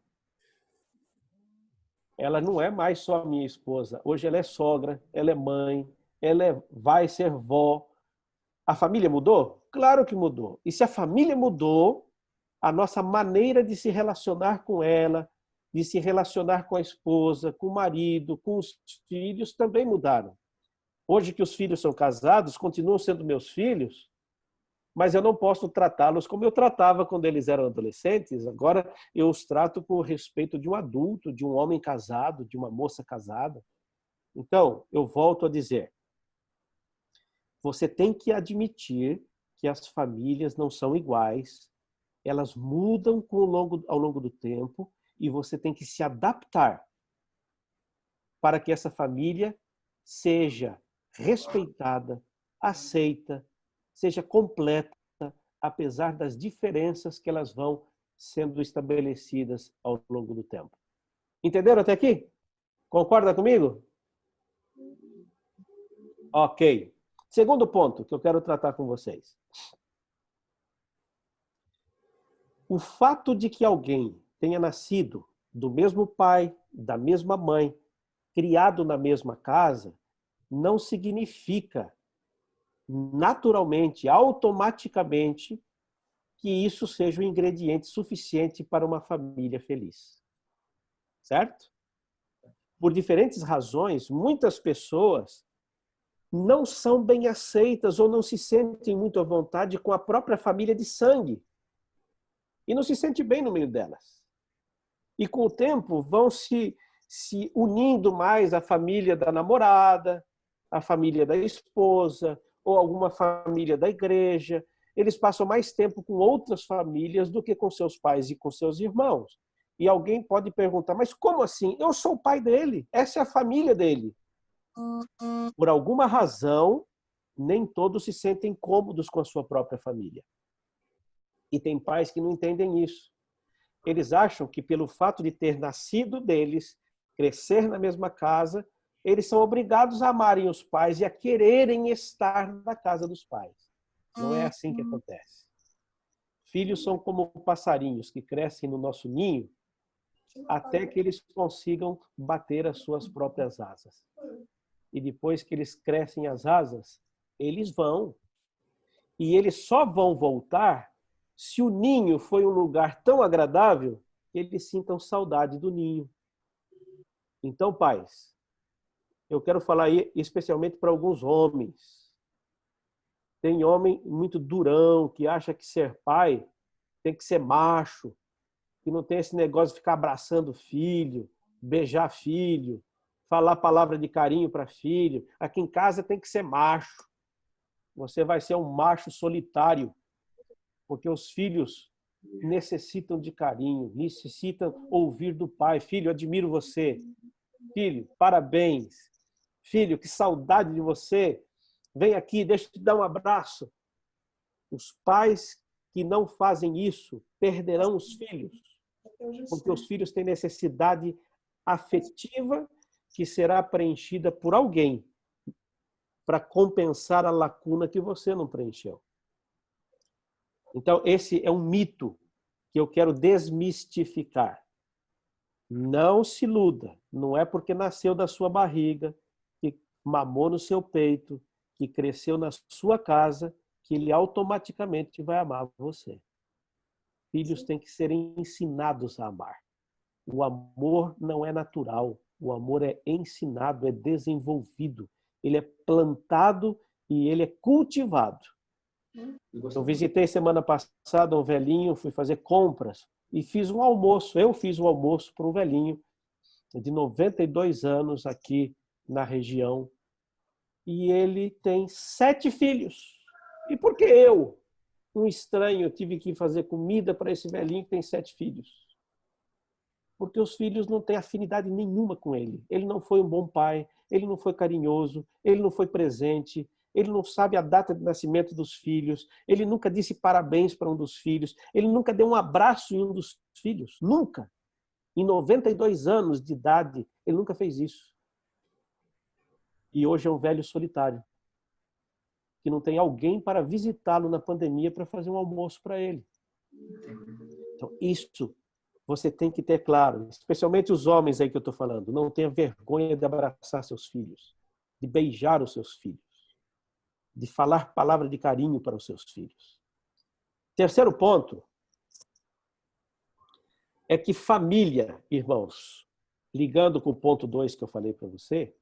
Ela não é mais só minha esposa. Hoje ela é sogra, ela é mãe, vai ser vó. A família mudou? Claro que mudou. E se a família mudou, a nossa maneira de se relacionar com ela, de se relacionar com a esposa, com o marido, com os filhos, também mudaram. Hoje que os filhos são casados, continuam sendo meus filhos, mas eu não posso tratá-los como eu tratava quando eles eram adolescentes. Agora eu os trato com o respeito de um adulto, de um homem casado, de uma moça casada. Então, eu volto a dizer, você tem que admitir que as famílias não são iguais, elas mudam ao longo do tempo e você tem que se adaptar para que essa família seja respeitada, aceita, seja completa, apesar das diferenças que elas vão sendo estabelecidas ao longo do tempo. Entenderam até aqui? Concorda comigo? Ok. Segundo ponto que eu quero tratar com vocês. O fato de que alguém tenha nascido do mesmo pai, da mesma mãe, criado na mesma casa, não significa naturalmente, automaticamente, que isso seja um ingrediente suficiente para uma família feliz. Certo? Por diferentes razões, muitas pessoas não são bem aceitas ou não se sentem muito à vontade com a própria família de sangue. E não se sente bem no meio delas. E com o tempo vão se unindo mais à família da namorada, à família da esposa, ou alguma família da igreja. Eles passam mais tempo com outras famílias do que com seus pais e com seus irmãos. E alguém pode perguntar, mas como assim? Eu sou o pai dele, essa é a família dele. Por alguma razão, nem todos se sentem cômodos com a sua própria família. E tem pais que não entendem isso. Eles acham que pelo fato de ter nascido deles, crescer na mesma casa, eles são obrigados a amarem os pais e a quererem estar na casa dos pais. Não é assim que acontece. Filhos são como passarinhos que crescem no nosso ninho até que eles consigam bater as suas próprias asas. E depois que eles crescem as asas, eles vão. E eles só vão voltar se o ninho foi um lugar tão agradável que eles sintam saudade do ninho. Então, pais, eu quero falar aí especialmente para alguns homens. Tem homem muito durão, que acha que ser pai tem que ser macho, que não tem esse negócio de ficar abraçando filho, beijar filho, falar palavra de carinho para filho. Aqui em casa tem que ser macho. Você vai ser um macho solitário, porque os filhos necessitam de carinho, necessitam ouvir do pai. Filho, admiro você. Filho, parabéns. Filho, que saudade de você. Vem aqui, deixa eu te dar um abraço. Os pais que não fazem isso perderão os filhos, porque os filhos têm necessidade afetiva que será preenchida por alguém para compensar a lacuna que você não preencheu. Então, esse é um mito que eu quero desmistificar. Não se iluda. Não é porque nasceu da sua barriga, que mamou no seu peito, que cresceu na sua casa, que ele automaticamente vai amar você. Filhos têm que ser ensinados a amar. O amor não é natural. O amor é ensinado, é desenvolvido. Ele é plantado e ele é cultivado. Eu visitei semana passada um velhinho, fui fazer compras e fiz um almoço. Eu fiz um almoço para um velhinho de 92 anos aqui na região. E ele tem 7 filhos. E por que eu, um estranho, tive que fazer comida para esse velhinho que tem 7 filhos? Porque os filhos não têm afinidade nenhuma com ele. Ele não foi um bom pai, ele não foi carinhoso, ele não foi presente, ele não sabe a data de nascimento dos filhos, ele nunca disse parabéns para um dos filhos, ele nunca deu um abraço em um dos filhos, nunca. Em 92 anos de idade, ele nunca fez isso. E hoje é um velho solitário, que não tem alguém para visitá-lo na pandemia para fazer um almoço para ele. Então, isso você tem que ter claro, especialmente os homens aí que eu estou falando. Não tenha vergonha de abraçar seus filhos, de beijar os seus filhos, de falar palavra de carinho para os seus filhos. Terceiro ponto é que família, irmãos, ligando com o ponto 2 que eu falei para você,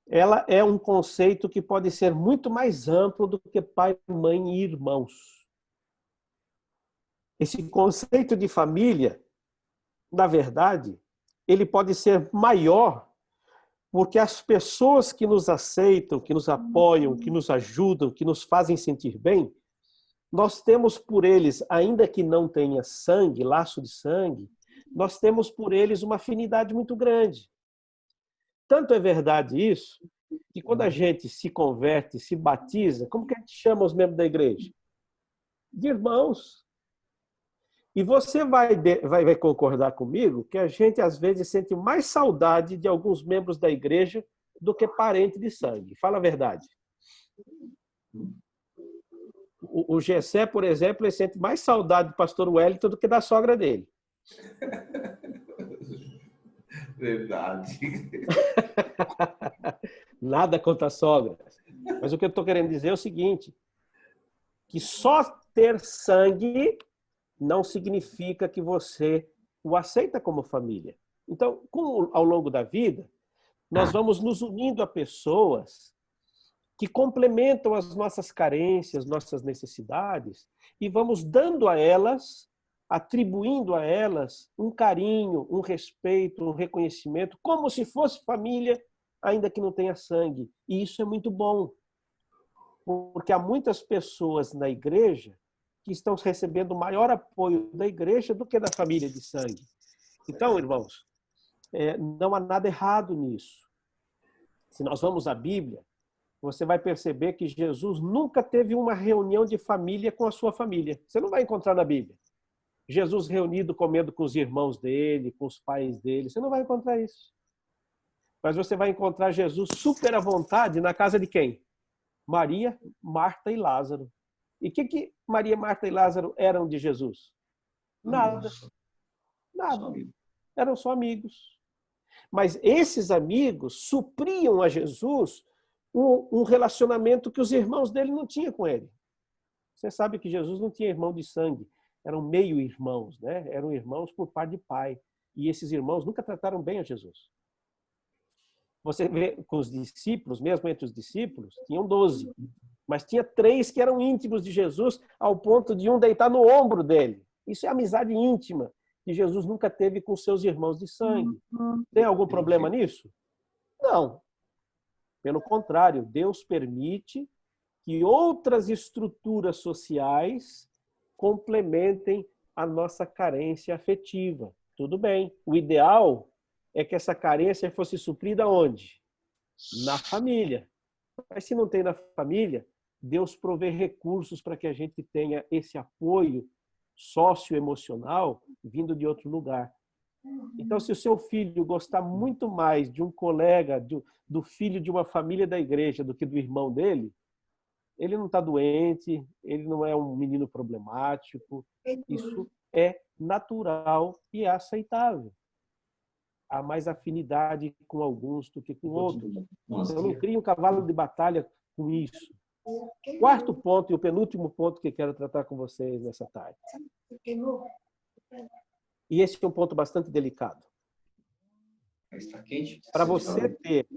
ela é um conceito que pode ser muito mais amplo do que pai, mãe e irmãos. Esse conceito de família, na verdade, ele pode ser maior Porque as pessoas que nos aceitam, que nos apoiam, que nos ajudam, que nos fazem sentir bem, nós temos por eles, ainda que não tenha sangue, laço de sangue, nós temos por eles uma afinidade muito grande. Tanto é verdade isso, que quando a gente se converte, se batiza, como que a gente chama os membros da igreja? De irmãos. E você vai concordar comigo que a gente, às vezes, sente mais saudade de alguns membros da igreja do que parente de sangue. Fala a verdade. O Gessé, por exemplo, ele sente mais saudade do pastor Wellington do que da sogra dele. Verdade. Nada contra a sogra. Mas o que eu estou querendo dizer é o seguinte, que só ter sangue não significa que você o aceita como família. Então, ao longo da vida, nós vamos nos unindo a pessoas que complementam as nossas carências, nossas necessidades, e vamos dando a elas, atribuindo a elas um carinho, um respeito, um reconhecimento, como se fosse família, ainda que não tenha sangue. E isso é muito bom, porque há muitas pessoas na igreja que estão recebendo maior apoio da igreja do que da família de sangue. Então, irmãos, não há nada errado nisso. Se nós vamos à Bíblia, você vai perceber que Jesus nunca teve uma reunião de família com a sua família. Você não vai encontrar na Bíblia. Jesus reunido comendo com os irmãos dele, com os pais dele. Você não vai encontrar isso. Mas você vai encontrar Jesus super à vontade na casa de quem? Maria, Marta e Lázaro. E o que Maria, Marta e Lázaro eram de Jesus? Nada. Nada. Eram só amigos. Mas esses amigos supriam a Jesus um relacionamento que os irmãos dele não tinham com ele. Você sabe que Jesus não tinha irmão de sangue. Eram meio-irmãos, né? Eram irmãos por par de pai. E esses irmãos nunca trataram bem a Jesus. Você vê com os discípulos, mesmo entre os discípulos, tinham 12. Mas tinha 3 que eram íntimos de Jesus, ao ponto de um deitar no ombro dele. Isso é amizade íntima, que Jesus nunca teve com seus irmãos de sangue. Tem algum problema nisso? Não. Pelo contrário, Deus permite que outras estruturas sociais complementem a nossa carência afetiva. Tudo bem. O ideal é que essa carência fosse suprida onde? Na família. Mas se não tem na família, Deus provê recursos para que a gente tenha esse apoio socioemocional vindo de outro lugar. Então, se o seu filho gostar muito mais de um colega, do filho de uma família da igreja do que do irmão dele, ele não está doente, ele não é um menino problemático. Isso é natural e aceitável. Há mais afinidade com alguns do que com outros. Então, eu não crio um cavalo de batalha com isso. Quarto ponto e o penúltimo ponto que quero tratar com vocês nessa tarde. E esse é um ponto bastante delicado. Para você ter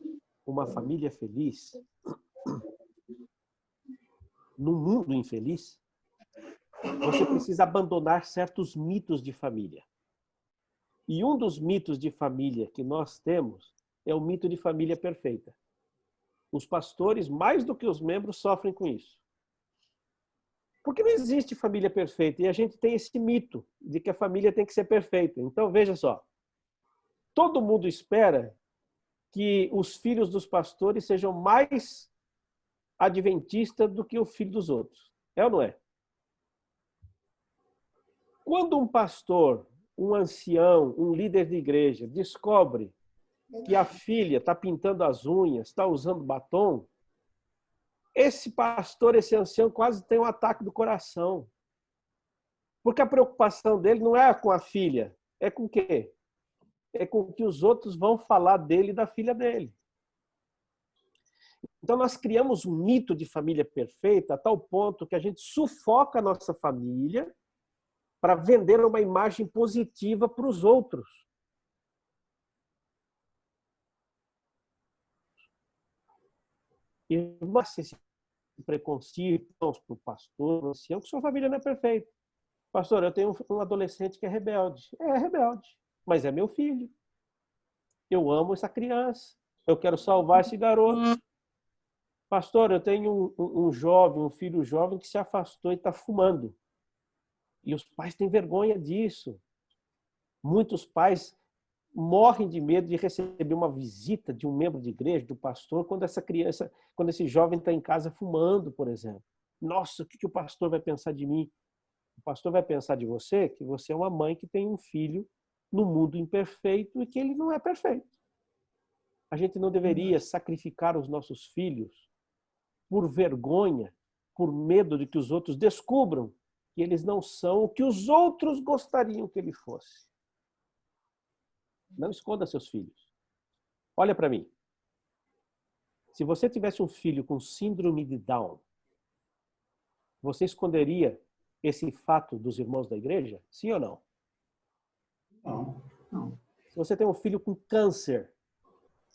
uma família feliz, num mundo infeliz, você precisa abandonar certos mitos de família. E um dos mitos de família que nós temos é o mito de família perfeita. Os pastores, mais do que os membros, sofrem com isso. Porque não existe família perfeita. E a gente tem esse mito de que a família tem que ser perfeita. Então, veja só. Todo mundo espera que os filhos dos pastores sejam mais adventistas do que o filho dos outros. É ou não é? Quando um pastor, um ancião, um líder de igreja descobre que a filha está pintando as unhas, está usando batom, esse pastor, esse ancião quase tem um ataque do coração. Porque a preocupação dele não é com a filha, é com o quê? É com o que os outros vão falar dele e da filha dele. Então nós criamos um mito de família perfeita a tal ponto que a gente sufoca a nossa família para vender uma imagem positiva para os outros. E mas esse preconceito para o pastor, ancião, que sua família não é perfeita. Pastor, eu tenho um adolescente que é rebelde. É rebelde, mas é meu filho. Eu amo essa criança. Eu quero salvar esse garoto. Pastor, eu tenho um jovem, um filho jovem que se afastou e está fumando. E os pais têm vergonha disso. Muitos pais morrem de medo de receber uma visita de um membro de igreja, do pastor, quando essa criança, quando esse jovem está em casa fumando, por exemplo. Nossa, o que o pastor vai pensar de mim? O pastor vai pensar de você que você é uma mãe que tem um filho no mundo imperfeito e que ele não é perfeito. A gente não deveria sacrificar os nossos filhos por vergonha, por medo de que os outros descubram que eles não são o que os outros gostariam que ele fosse. Não esconda seus filhos. Olha para mim. Se você tivesse um filho com síndrome de Down, você esconderia esse fato dos irmãos da igreja? Sim ou não? Não. Se você tem um filho com câncer,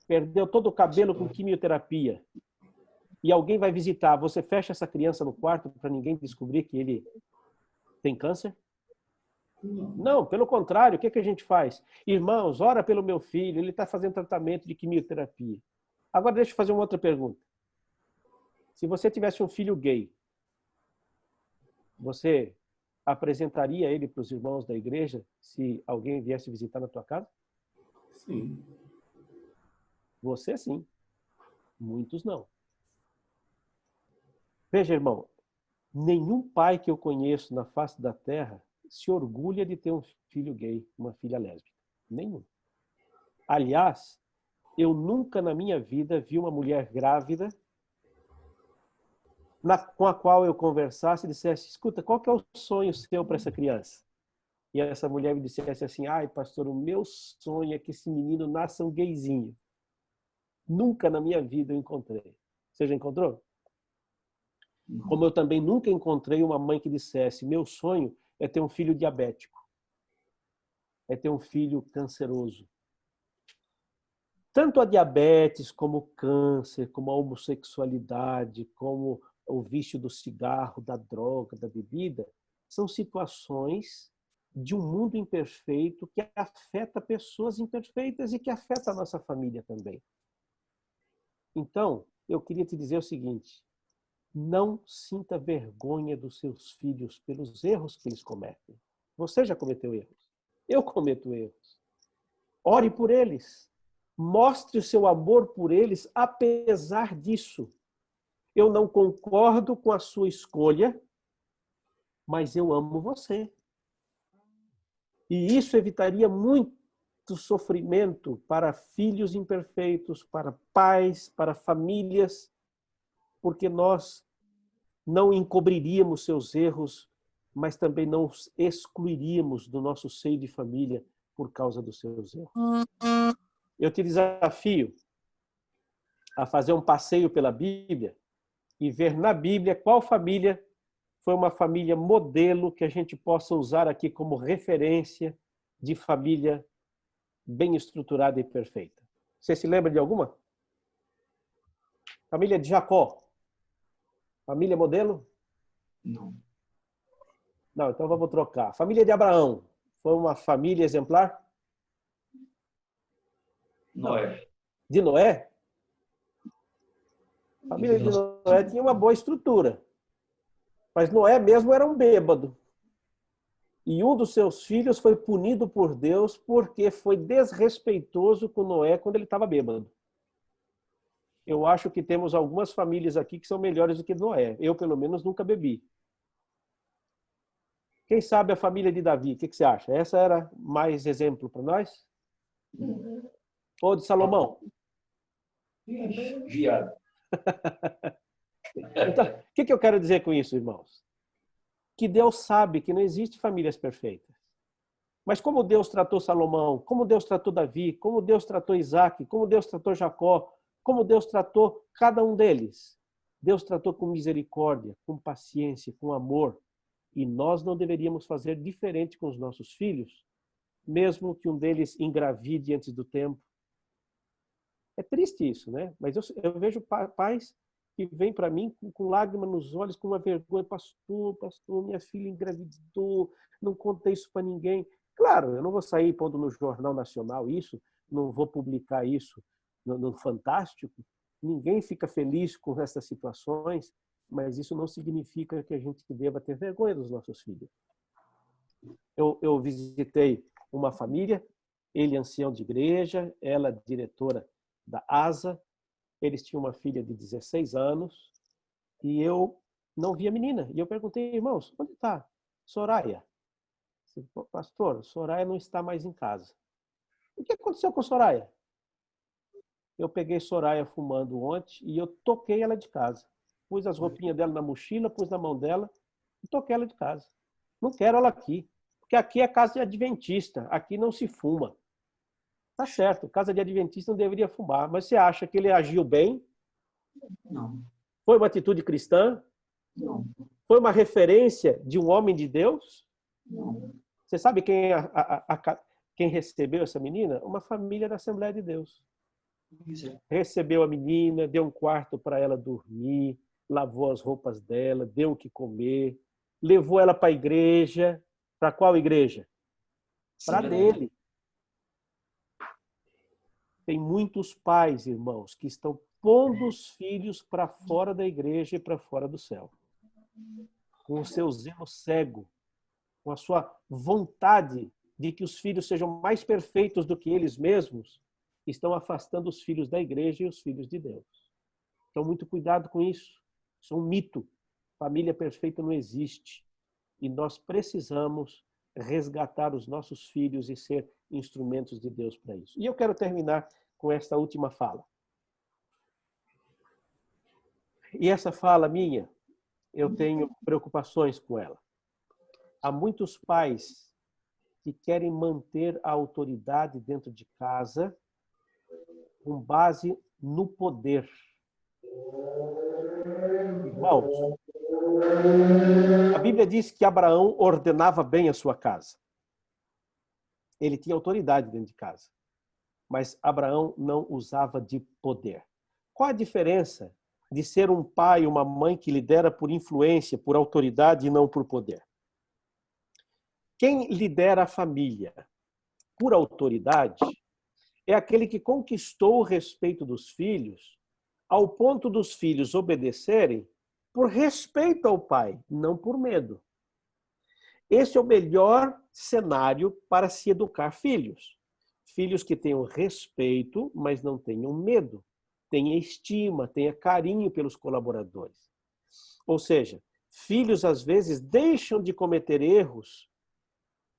perdeu todo o cabelo com quimioterapia, e alguém vai visitar, você fecha essa criança no quarto para ninguém descobrir que ele tem câncer? Não, pelo contrário, o que a gente faz? Irmãos, ora pelo meu filho, ele está fazendo tratamento de quimioterapia. Agora deixa eu fazer uma outra pergunta. Se você tivesse um filho gay, você apresentaria ele para os irmãos da igreja se alguém viesse visitar na tua casa? Sim. Você sim. Muitos não. Veja, irmão, nenhum pai que eu conheço na face da terra se orgulha de ter um filho gay, uma filha lésbica. Nenhum. Aliás, eu nunca na minha vida vi uma mulher grávida com a qual eu conversasse e dissesse, escuta, qual que é o sonho seu para essa criança? E essa mulher me dissesse assim, ai, pastor, o meu sonho é que esse menino nasça um gayzinho. Nunca na minha vida eu encontrei. Você já encontrou? Como eu também nunca encontrei uma mãe que dissesse, meu sonho é ter um filho diabético. É ter um filho canceroso. Tanto a diabetes, como o câncer, como a homossexualidade, como o vício do cigarro, da droga, da bebida, são situações de um mundo imperfeito que afeta pessoas imperfeitas e que afeta a nossa família também. Então, eu queria te dizer o seguinte, não sinta vergonha dos seus filhos pelos erros que eles cometem. Você já cometeu erros. Eu cometo erros. Ore por eles. Mostre o seu amor por eles, apesar disso. Eu não concordo com a sua escolha, mas eu amo você. E isso evitaria muito sofrimento para filhos imperfeitos, para pais, para famílias, porque nós não encobriríamos seus erros, mas também não os excluiríamos do nosso seio de família por causa dos seus erros. Eu te desafio a fazer um passeio pela Bíblia e ver na Bíblia qual família foi uma família modelo que a gente possa usar aqui como referência de família bem estruturada e perfeita. Você se lembra de alguma? Família de Jacó. Família modelo? Não. Não, então vamos trocar. Família de Abraão. Foi uma família exemplar? Noé. De Noé? A família de Noé tinha uma boa estrutura. Mas Noé mesmo era um bêbado. E um dos seus filhos foi punido por Deus porque foi desrespeitoso com Noé quando ele estava bêbado. Eu acho que temos algumas famílias aqui que são melhores do que Noé. Eu, pelo menos, nunca bebi. Quem sabe a família de Davi? O que você acha? Essa era mais exemplo para nós? Ou de Salomão? Viado. Então, o que eu quero dizer com isso, irmãos? Que Deus sabe que não existe famílias perfeitas. Mas como Deus tratou Salomão, como Deus tratou Davi, como Deus tratou Isaac, como Deus tratou Jacó, como Deus tratou cada um deles. Deus tratou com misericórdia, com paciência, com amor. E nós não deveríamos fazer diferente com os nossos filhos, mesmo que um deles engravide antes do tempo. É triste isso, né? Mas eu vejo pais que vêm para mim com lágrimas nos olhos, com uma vergonha. Pastor, minha filha engravidou, não conta isso para ninguém. Claro, eu não vou sair pondo no Jornal Nacional isso, não vou publicar isso no fantástico. Ninguém fica feliz com essas situações, mas isso não significa que a gente deva ter vergonha dos nossos filhos. Eu visitei uma família, ele ancião de igreja, ela diretora da ASA. Eles tinham uma filha de 16 anos e eu não vi a menina. E eu perguntei, irmãos, onde está Soraya? Pastor, Soraya não está mais em casa. O que aconteceu com Soraya? Eu peguei Soraya fumando ontem e eu toquei ela de casa. Pus as roupinhas dela na mochila, pus na mão dela e toquei ela de casa. Não quero ela aqui, porque aqui é casa de adventista, aqui não se fuma. Tá certo, casa de adventista não deveria fumar, mas você acha que ele agiu bem? Não. Foi uma atitude cristã? Não. Foi uma referência de um homem de Deus? Não. Você sabe quem, quem recebeu essa menina? Uma família da Assembleia de Deus. Recebeu a menina, deu um quarto para ela dormir, lavou as roupas dela, deu o que comer, levou ela para a igreja. Para qual igreja? Para dele. Tem muitos pais, irmãos, que estão pondo os filhos para fora da igreja e para fora do céu. Com o seu zelo cego, com a sua vontade de que os filhos sejam mais perfeitos do que eles mesmos, estão afastando os filhos da igreja e os filhos de Deus. Então, muito cuidado com isso. Isso é um mito. Família perfeita não existe. E nós precisamos resgatar os nossos filhos e ser instrumentos de Deus para isso. E eu quero terminar com esta última fala. E essa fala minha, eu tenho preocupações com ela. Há muitos pais que querem manter a autoridade dentro de casa com base no poder. Irmãos, a Bíblia diz que Abraão ordenava bem a sua casa. Ele tinha autoridade dentro de casa. Mas Abraão não usava de poder. Qual a diferença de ser um pai, uma mãe que lidera por influência, por autoridade e não por poder? Quem lidera a família por autoridade é aquele que conquistou o respeito dos filhos ao ponto dos filhos obedecerem por respeito ao pai, não por medo. Esse é o melhor cenário para se educar filhos. Filhos que tenham respeito, mas não tenham medo. Tenha estima, tenha carinho pelos colaboradores. Ou seja, filhos às vezes deixam de cometer erros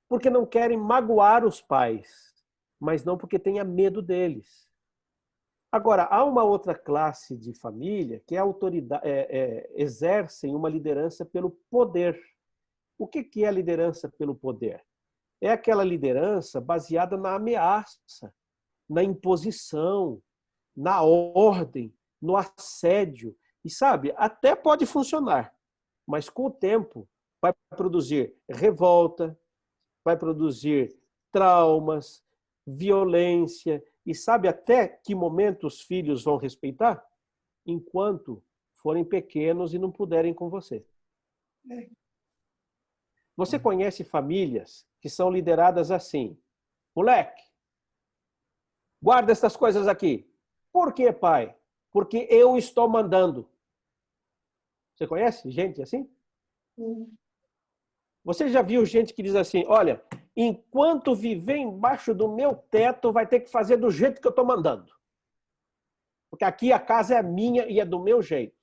porque não querem magoar os pais, mas não porque tenha medo deles. Agora, há uma outra classe de família que exercem uma liderança pelo poder. O que é a liderança pelo poder? É aquela liderança baseada na ameaça, na imposição, na ordem, no assédio. E sabe, até pode funcionar, mas com o tempo vai produzir revolta, vai produzir traumas, violência. E sabe até que momento os filhos vão respeitar? Enquanto forem pequenos e não puderem com você. Você conhece famílias que são lideradas assim? Moleque, guarda essas coisas aqui. Por quê, pai? Porque eu estou mandando. Você conhece gente assim? Você já viu gente que diz assim, olha, enquanto viver embaixo do meu teto, vai ter que fazer do jeito que eu estou mandando. Porque aqui a casa é minha e é do meu jeito.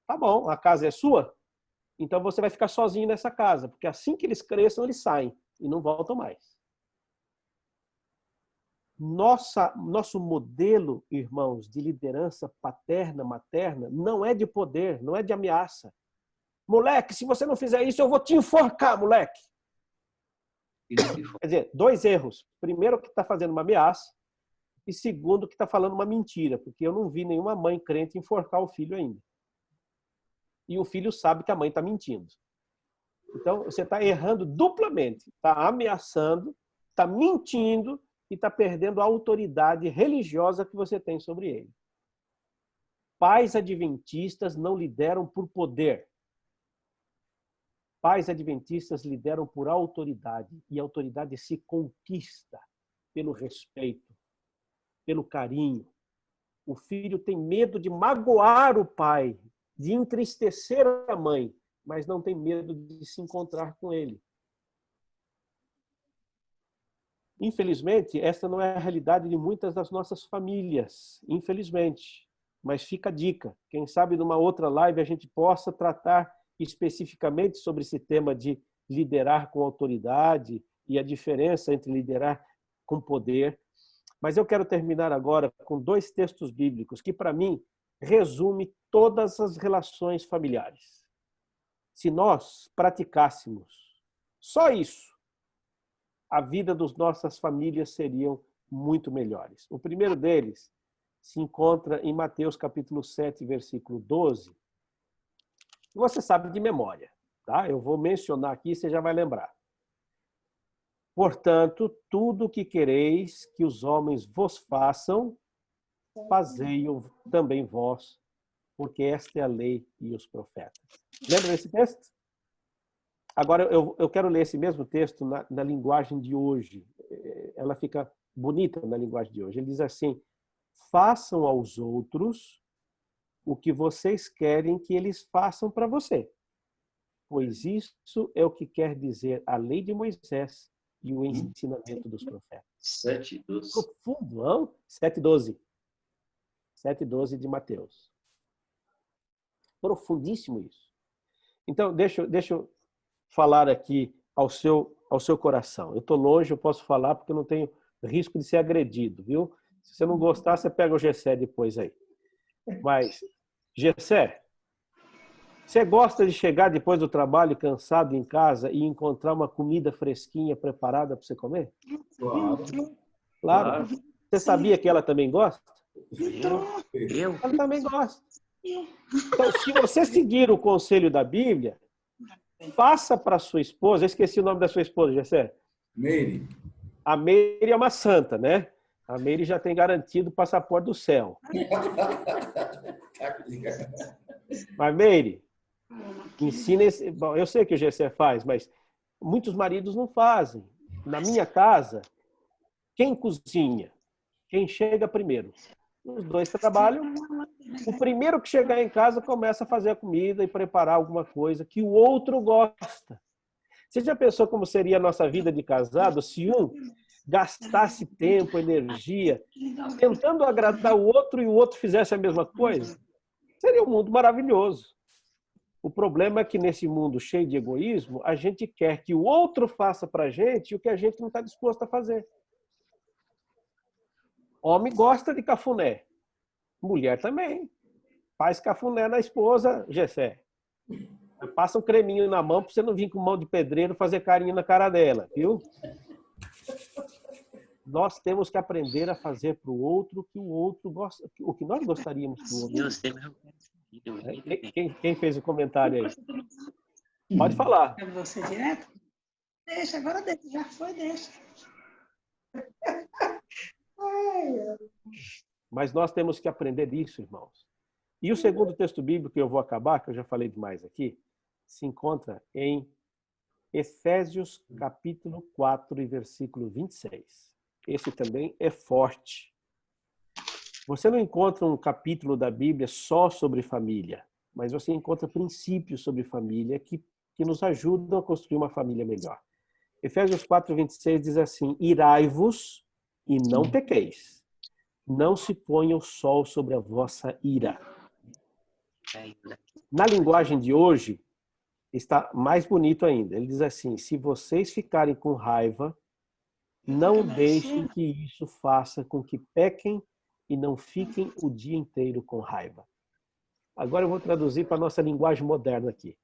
Tá bom, a casa é sua? Então você vai ficar sozinho nessa casa, porque assim que eles cresçam, eles saem e não voltam mais. Nosso modelo, irmãos, de liderança paterna, materna, não é de poder, não é de ameaça. Moleque, se você não fizer isso, eu vou te enforcar, moleque. Quer dizer, dois erros. Primeiro, que está fazendo uma ameaça. E segundo, que está falando uma mentira, porque eu não vi nenhuma mãe crente enforcar o filho ainda. E o filho sabe que a mãe está mentindo. Então, você está errando duplamente. Está ameaçando, está mentindo e está perdendo a autoridade religiosa que você tem sobre ele. Pais adventistas não lideram por poder. Pais adventistas lideram por autoridade. E a autoridade se conquista pelo respeito, pelo carinho, O filho tem medo de magoar o pai, de entristecer a mãe, mas não tem medo de se encontrar com ele. Infelizmente, esta não é a realidade de muitas das nossas famílias, infelizmente. Mas fica a dica. Quem sabe numa outra live a gente possa tratar especificamente sobre esse tema de liderar com autoridade e a diferença entre liderar com poder. Mas eu quero terminar agora com 2 textos bíblicos que, para mim, resume todas as relações familiares. Se nós praticássemos só isso, a vida das nossas famílias seriam muito melhores. O primeiro deles se encontra em Mateus capítulo 7, versículo 12. Você sabe de memória, tá? Eu vou mencionar aqui, você já vai lembrar. Portanto, tudo o que quereis que os homens vos façam, fazei-o também vós, porque esta é a lei e os profetas. Lembra desse texto? Agora, eu quero ler esse mesmo texto na linguagem de hoje. Ela fica bonita na linguagem de hoje. Ele diz assim: façam aos outros o que vocês querem que eles façam para você, pois isso é o que quer dizer a lei de Moisés e o ensinamento dos profetas. 7:12. Profundo, não? 7:12. 7:12 de Mateus. Profundíssimo isso. Então, deixa eu falar aqui ao seu coração. Eu estou longe, eu posso falar porque eu não tenho risco de ser agredido, viu? Se você não gostar, você pega o Gessé depois aí. Mas, Gessé, você gosta de chegar depois do trabalho cansado em casa e encontrar uma comida fresquinha preparada para você comer? Claro. Claro. Você sabia que ela também gosta? Eu? Ela também gosta. Então, se você seguir o conselho da Bíblia, faça para sua esposa, eu esqueci o nome da sua esposa, Gessé. Meire. A Meire é uma santa, né? A Meire já tem garantido o passaporte do céu. Mas, Meire, ensina esse... Bom, eu sei que o Gessé faz, mas muitos maridos não fazem. Na minha casa, quem cozinha? Quem chega primeiro? Os 2 trabalham. O primeiro que chegar em casa começa a fazer a comida e preparar alguma coisa que o outro gosta. Você já pensou como seria a nossa vida de casado se um gastasse tempo, energia, tentando agradar o outro e o outro fizesse a mesma coisa? Seria um mundo maravilhoso. O problema é que nesse mundo cheio de egoísmo, a gente quer que o outro faça para a gente o que a gente não está disposto a fazer. Homem gosta de cafuné. Mulher também. Faz cafuné na esposa, Gessé. Passa um creminho na mão para você não vir com mão de pedreiro fazer carinho na cara dela, viu? Nós temos que aprender a fazer para o outro o que o outro gosta, o que nós gostaríamos que o outro. Quem fez o comentário aí? Pode falar. É você direto? Deixa, agora deixa. Já foi, deixa. Mas nós temos que aprender isso, irmãos. E o segundo texto bíblico que eu vou acabar, que eu já falei demais aqui, se encontra em Efésios capítulo 4 e versículo 26. Esse também é forte. Você não encontra um capítulo da Bíblia só sobre família, mas você encontra princípios sobre família que nos ajudam a construir uma família melhor. Efésios 4, 26 diz assim: irai-vos e não pequeis. Não se ponha o sol sobre a vossa ira. Na linguagem de hoje, está mais bonito ainda. Ele diz assim: se vocês ficarem com raiva, não deixem que isso faça com que pequem e não fiquem o dia inteiro com raiva. Agora eu vou traduzir para a nossa linguagem moderna aqui.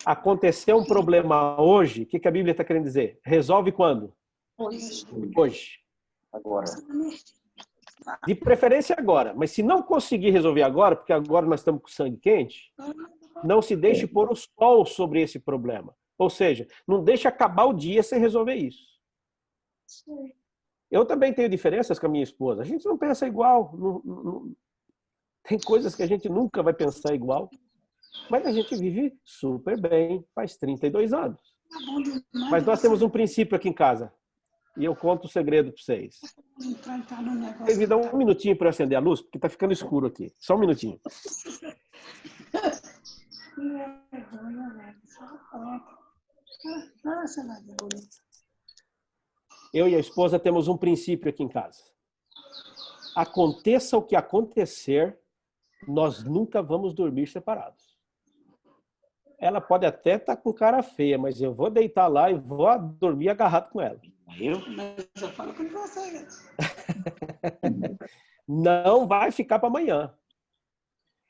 Aconteceu um problema hoje, o que a Bíblia está querendo dizer? Resolve quando? Hoje. Agora. De preferência agora. Mas se não conseguir resolver agora, porque agora nós estamos com sangue quente, não se deixe pôr o sol sobre esse problema. Ou seja, não deixe acabar o dia sem resolver isso. Eu também tenho diferenças com a minha esposa. A gente não pensa igual. Tem coisas que a gente nunca vai pensar igual. Mas a gente vive super bem, faz 32 anos. Mas nós temos um princípio aqui em casa. e eu conto o segredo para vocês. Vocês me dão um minutinho para acender a luz, porque está ficando escuro aqui. Só um minutinho. Eu e a esposa temos um princípio aqui em casa. Aconteça o que acontecer, nós nunca vamos dormir separados. Ela pode até estar com cara feia, mas eu vou deitar lá e vou dormir agarrado com ela. Mas eu falo com você. Não vai ficar para amanhã.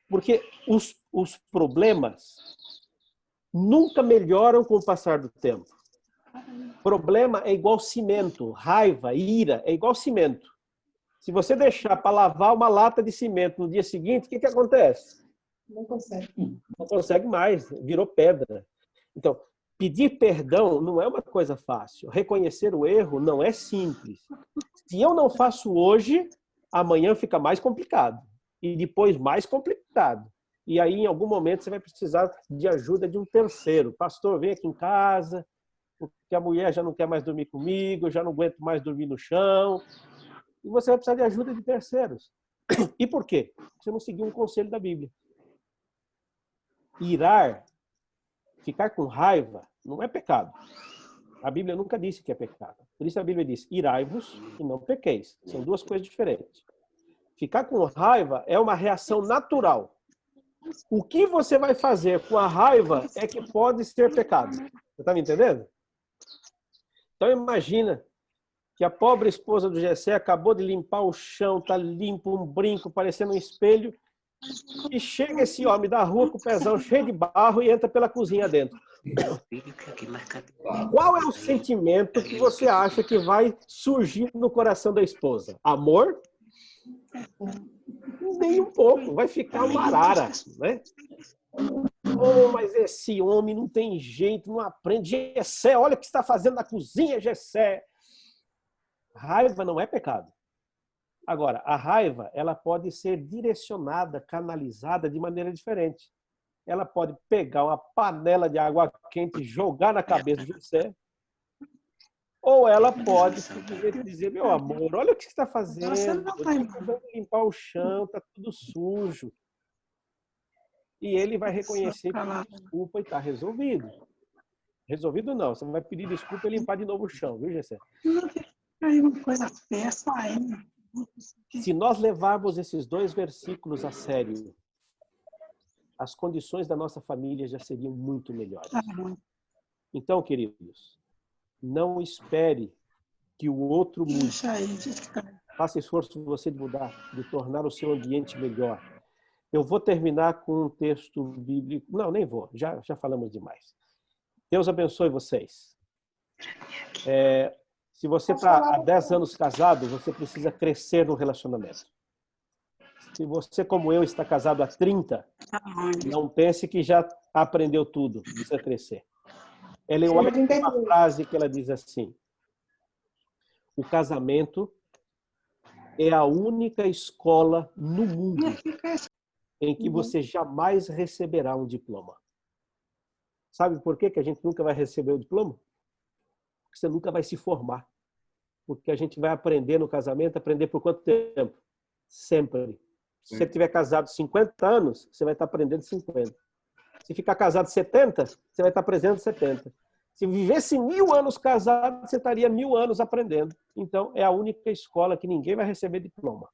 Porque os problemas nunca melhoram com o passar do tempo. Problema é igual cimento. Raiva, ira, é igual cimento. Se você deixar para lavar uma lata de cimento no dia seguinte, o que acontece? Não consegue. Não consegue mais, virou pedra. Então, pedir perdão não é uma coisa fácil. Reconhecer o erro não é simples. Se eu não faço hoje, amanhã fica mais complicado. E depois mais complicado. E aí, em algum momento, você vai precisar de ajuda de um terceiro. Pastor, vem aqui em casa, porque a mulher já não quer mais dormir comigo, eu já não aguento mais dormir no chão. E você vai precisar de ajuda de terceiros. E por quê? Você não seguiu um conselho da Bíblia. Irar, ficar com raiva, não é pecado. A Bíblia nunca disse que é pecado. Por isso a Bíblia diz, irai-vos e não pequeis. São duas coisas diferentes. Ficar com raiva é uma reação natural. O que você vai fazer com a raiva é que pode ser pecado. Você está me entendendo? Então imagina que a pobre esposa do Jessé acabou de limpar o chão, está limpo, um brinco, parecendo um espelho, e chega esse homem da rua com o pezão cheio de barro e entra pela cozinha dentro. Qual é o sentimento que você acha que vai surgir no coração da esposa? Amor? Nem um pouco, vai ficar uma arara, né? Oh, mas esse homem não tem jeito, não aprende. Jessé, olha o que está fazendo na cozinha, Jessé. Raiva não é pecado. Agora, a raiva, ela pode ser direcionada, canalizada de maneira diferente. Ela pode pegar uma panela de água quente e jogar na cabeça de Jessé. Ou ela pode simplesmente dizer, meu amor, olha o que você está fazendo. Eu estou tentando limpar o chão, está tudo sujo. E ele vai reconhecer que desculpa e está resolvido. Resolvido não, você vai pedir desculpa e limpar de novo o chão, viu, Jessé? Se nós levarmos esses dois versículos a sério, as condições da nossa família já seriam muito melhores. Então, queridos, não espere que o outro mude. Faça esforço você de mudar, de tornar o seu ambiente melhor. Eu vou terminar com um texto bíblico. Não, nem vou. Já falamos demais. Deus abençoe vocês. Se você está há 10 anos casado, você precisa crescer no relacionamento. Se você, como eu, está casado há 30, não pense que já aprendeu tudo. Precisa crescer. Ellen White tem uma frase que ela diz assim: o casamento é a única escola no mundo em que você jamais receberá um diploma. Sabe por que a gente nunca vai receber o diploma? Porque você nunca vai se formar. Porque a gente vai aprender no casamento, aprender por quanto tempo? Sempre. Se você estiver casado 50 anos, você vai estar aprendendo 50. Se ficar casado 70, você vai estar aprendendo 70. Se vivesse 1000 anos casado, você estaria 1000 anos aprendendo. Então, é a única escola que ninguém vai receber diploma.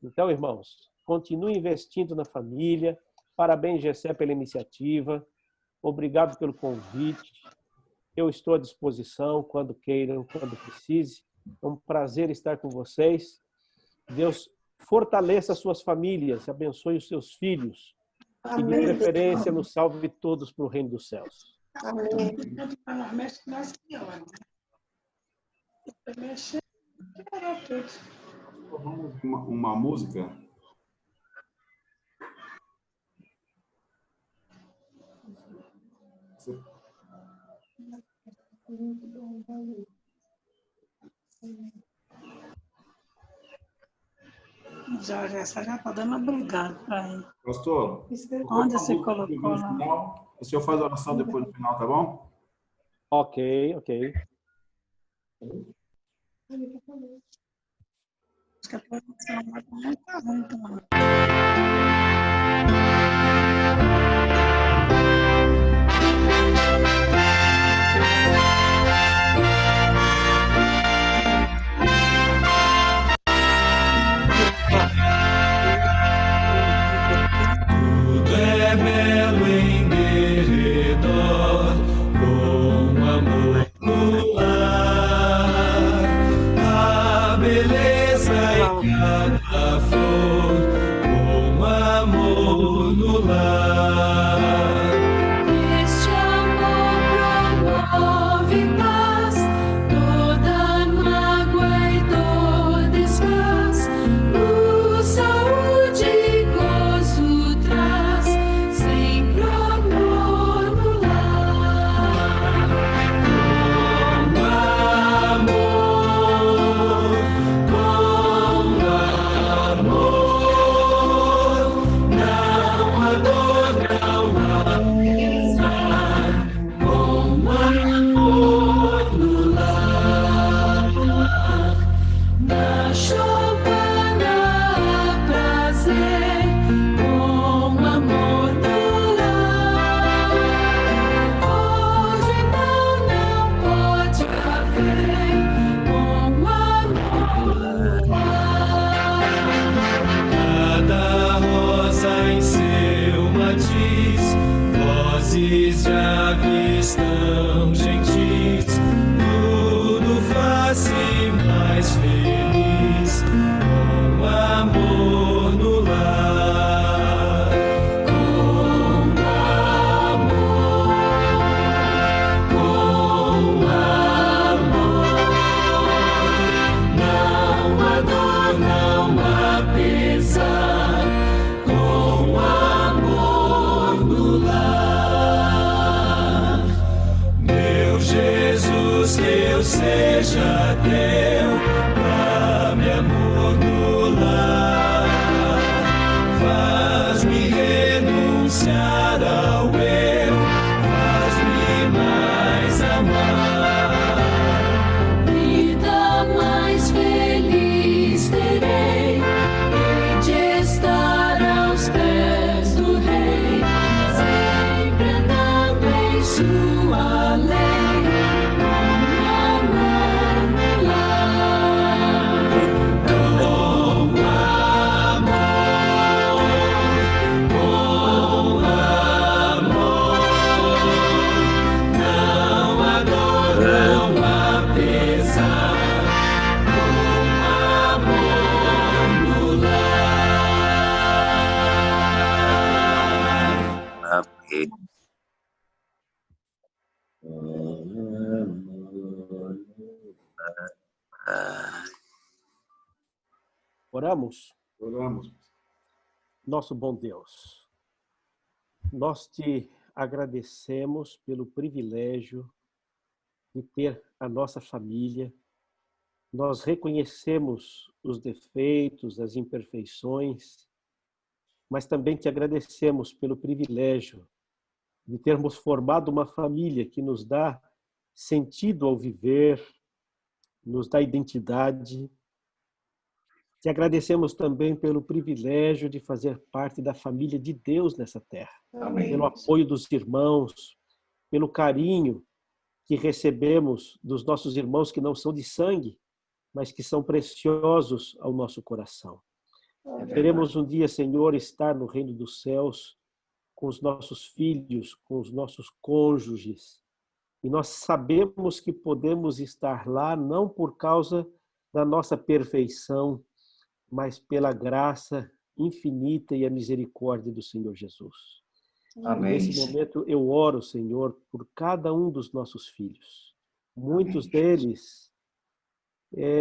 Então, irmãos, continue investindo na família. Parabéns, Jessé, pela iniciativa. Obrigado pelo convite. Eu estou à disposição quando queiram, quando precise. É um prazer estar com vocês. Deus fortaleça as suas famílias, abençoe os seus filhos. E, de preferência, nos salve todos para o reino dos céus. Amém. Uma música. Jorge, essa já está dando obrigado para ele. Pastor, Onde você colocou lá? final, o senhor faz a oração depois no final, tá bom? Ok. Acho que a produção não tá ruim, então. Tudo é belo em derredor, com amor no lar. A beleza em cada flor, com amor no lar. Este amor promove paz, toda mágoa e dor desfaz, luz, saúde e gozo traz, sempre amor no lar. Com amor, não há dor, não há pesar. Com amor no lar. Na choupana há prazer, com amor no lar. Hoje não pode haver, com amor no lar. Cada rosa em seu matiz, vozes de aves tão gentis, tudo faz-se mais feliz, com amor no lar. Com amor, não há dor, não há pesar, com amor no lar. Meu Jesus, que eu seja teu, dá-me amor no lar. Faz-me renunciar ao eu, faz-me mais amar. Vida mais feliz terei, hei de estar aos pés do Rei, sempre andando em sua lei, com amor no lar. Com amor, não há dor, não há pesar, com amor no lar. Amém. Oramos. Oramos. Nosso bom Deus, nós te agradecemos pelo privilégio de ter a nossa família. Nós reconhecemos os defeitos, as imperfeições, mas também te agradecemos pelo privilégio de termos formado uma família que nos dá sentido ao viver, nos dá identidade. Te agradecemos também pelo privilégio de fazer parte da família de Deus nessa terra. Amém. Pelo apoio dos irmãos, pelo carinho que recebemos dos nossos irmãos que não são de sangue, mas que são preciosos ao nosso coração. Queremos um dia, Senhor, estar no reino dos céus com os nossos filhos, com os nossos cônjuges. E nós sabemos que podemos estar lá não por causa da nossa perfeição, mas pela graça infinita e a misericórdia do Senhor Jesus. Amém. Nesse momento eu oro, Senhor, por cada um dos nossos filhos. Muitos deles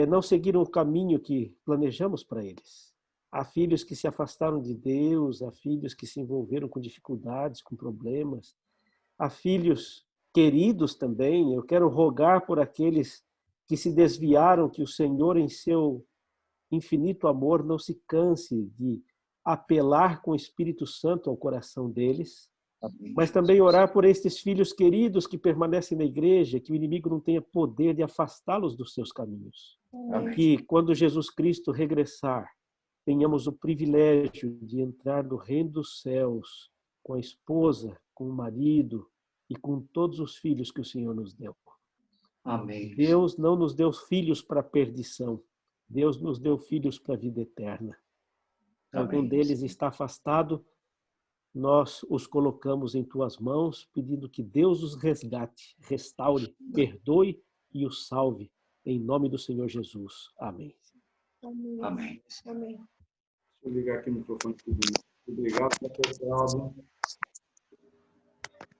não seguiram o caminho que planejamos para eles. Há filhos que se afastaram de Deus, há filhos que se envolveram com dificuldades, com problemas. Há filhos queridos também. Eu quero rogar por aqueles que se desviaram, que o Senhor, em seu infinito amor, não se canse de apelar com o Espírito Santo ao coração deles, Mas também orar por estes filhos queridos que permanecem na igreja, que o inimigo não tenha poder de afastá-los dos seus caminhos. Que quando Jesus Cristo regressar, tenhamos o privilégio de entrar no reino dos céus com a esposa, com o marido e com todos os filhos que o Senhor nos deu. Amém. Deus não nos deu filhos para perdição. Deus nos deu filhos para a vida eterna. Algum deles está afastado, nós os colocamos em tuas mãos, pedindo que Deus os resgate, restaure, perdoe e os salve. Em nome do Senhor Jesus. Amém. Amém. Deixa eu ligar aqui o microfone. Obrigado, pastor Cláudio.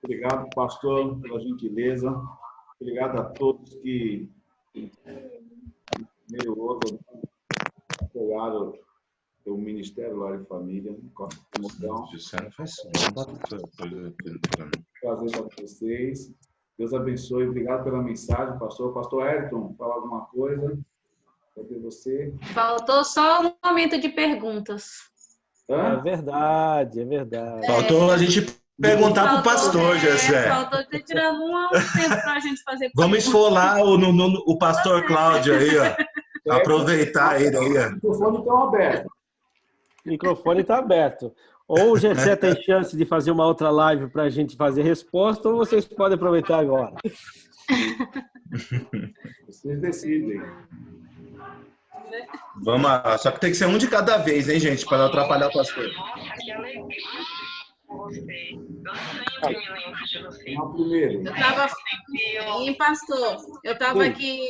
Obrigado, pastor, pela gentileza. Obrigado a todos que, meio outro, apoiaram o Ministério Lar e Família. Prazer para vocês. Deus abençoe. Obrigado pela mensagem, pastor. Pastor Ayrton, fala alguma coisa? Cadê você? Faltou só um momento de perguntas. É verdade, é verdade. Faltou a gente perguntar para o pastor, Jessé. Faltou ter tirado um tempo para a gente fazer. Vamos esfolar o pastor Cláudio aí, ó. Aproveitar ele aí, ó. O microfone está aberto. O microfone está aberto. Ou o Jessé tem chance de fazer uma outra live para a gente fazer resposta, ou vocês podem aproveitar agora. Vocês decidem. Vamos lá. Só que tem que ser um de cada vez, hein, gente? Para não atrapalhar o pastor. Eu estava, pastor, eu estava aqui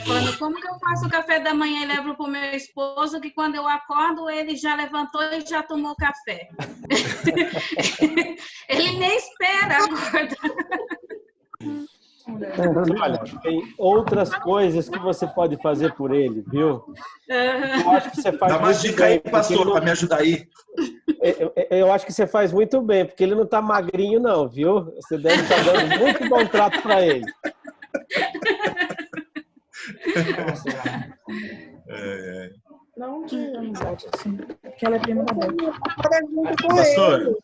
falando como que eu faço o café da manhã e levo para o meu esposo, que quando eu acordo, ele já levantou e já tomou café. Ele nem espera acordar. Olha, tem outras coisas que você pode fazer por ele, viu? Eu acho que você faz Dá mais dica aí, pastor, para me ajudar aí. Eu acho que você faz muito bem, porque ele não está magrinho, não, viu? Você deve estar dando muito bom trato para ele. Não de amizade, assim. Porque ela é prima da Beth. Pastor,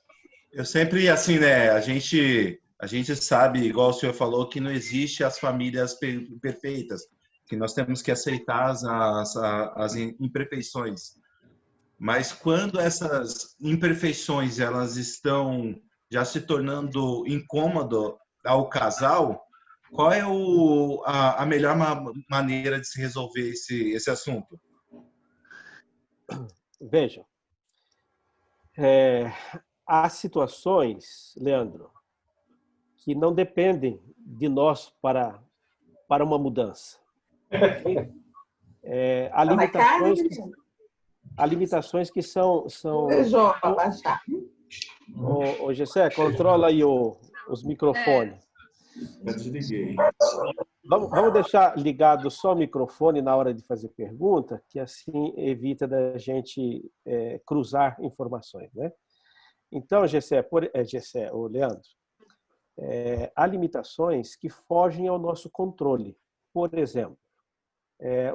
eu sempre, assim, né, a gente sabe, igual o senhor falou, que não existe as famílias perfeitas, que nós temos que aceitar as imperfeições. Mas quando essas imperfeições elas estão já se tornando incômodo ao casal, qual é a melhor maneira de se resolver esse assunto? Veja, há situações, Leandro, que não dependem de nós para uma mudança. Há limitações que são... Ô, Gessé, controla aí os microfones. Já desliguei. Vamos deixar ligado só o microfone na hora de fazer pergunta, que assim evita da gente cruzar informações, né? Então, Gessé, ô Leandro, há limitações que fogem ao nosso controle. Por exemplo,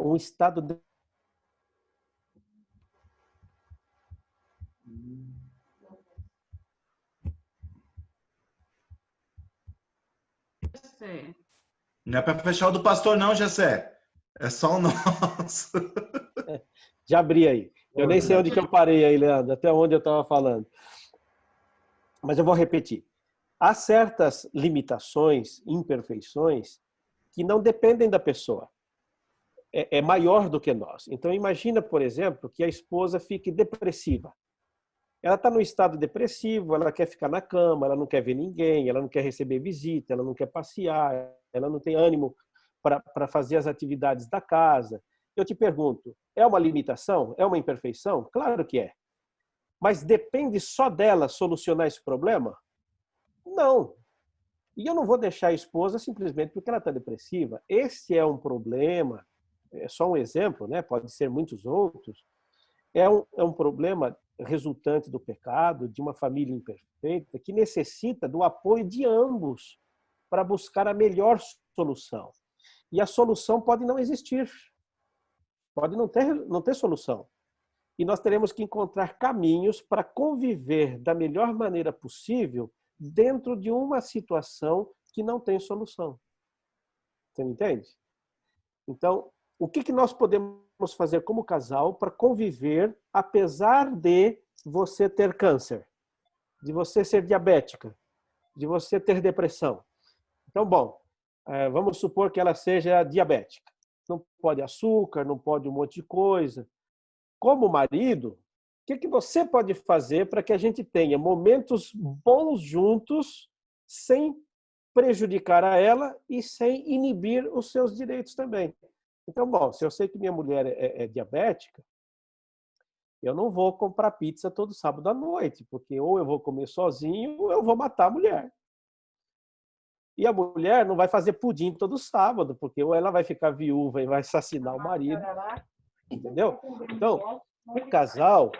um estado de... Não é para fechar o do pastor, não, Jessé. É só o nosso. Já abri aí. Eu nem sei onde que eu parei aí, Leandro, até onde eu estava falando. Mas eu vou repetir. Há certas limitações, imperfeições, que não dependem da pessoa. É maior do que nós. Então, imagina, por exemplo, que a esposa fique depressiva. Ela está num estado depressivo, ela quer ficar na cama, ela não quer ver ninguém, ela não quer receber visita, ela não quer passear, ela não tem ânimo para fazer as atividades da casa. Eu te pergunto, é uma limitação? É uma imperfeição? Claro que é. Mas depende só dela solucionar esse problema? Não. E eu não vou deixar a esposa simplesmente porque ela está depressiva. Esse é um problema, é só um exemplo, né? Pode ser muitos outros. É um problema resultante do pecado, de uma família imperfeita, que necessita do apoio de ambos para buscar a melhor solução. E a solução pode não existir. Pode não ter solução. E nós teremos que encontrar caminhos para conviver da melhor maneira possível dentro de uma situação que não tem solução. Você me entende? Então, o que nós podemos fazer como casal para conviver, apesar de você ter câncer, de você ser diabética, de você ter depressão? Então, bom, vamos supor que ela seja diabética. Não pode açúcar, não pode um monte de coisa. Como marido, o que você pode fazer para que a gente tenha momentos bons juntos, sem prejudicar a ela e sem inibir os seus direitos também? Então, bom, se eu sei que minha mulher é diabética, eu não vou comprar pizza todo sábado à noite, porque ou eu vou comer sozinho ou eu vou matar a mulher. E a mulher não vai fazer pudim todo sábado, porque ou ela vai ficar viúva e vai assassinar o marido. Entendeu? Então, o casal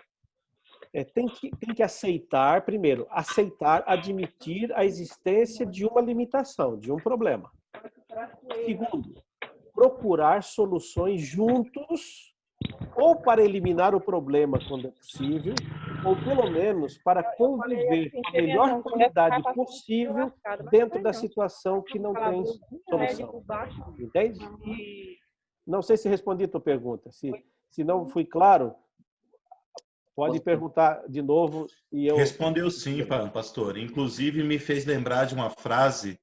tem que aceitar, primeiro, admitir a existência de uma limitação, de um problema. Segundo, procurar soluções juntos, ou para eliminar o problema quando é possível, ou pelo menos para conviver com a melhor qualidade possível dentro da situação que não tem solução. Entende? Não sei se respondi a tua pergunta. Se não fui claro, pode perguntar de novo. Respondeu sim, pastor. Inclusive, me fez lembrar de uma frase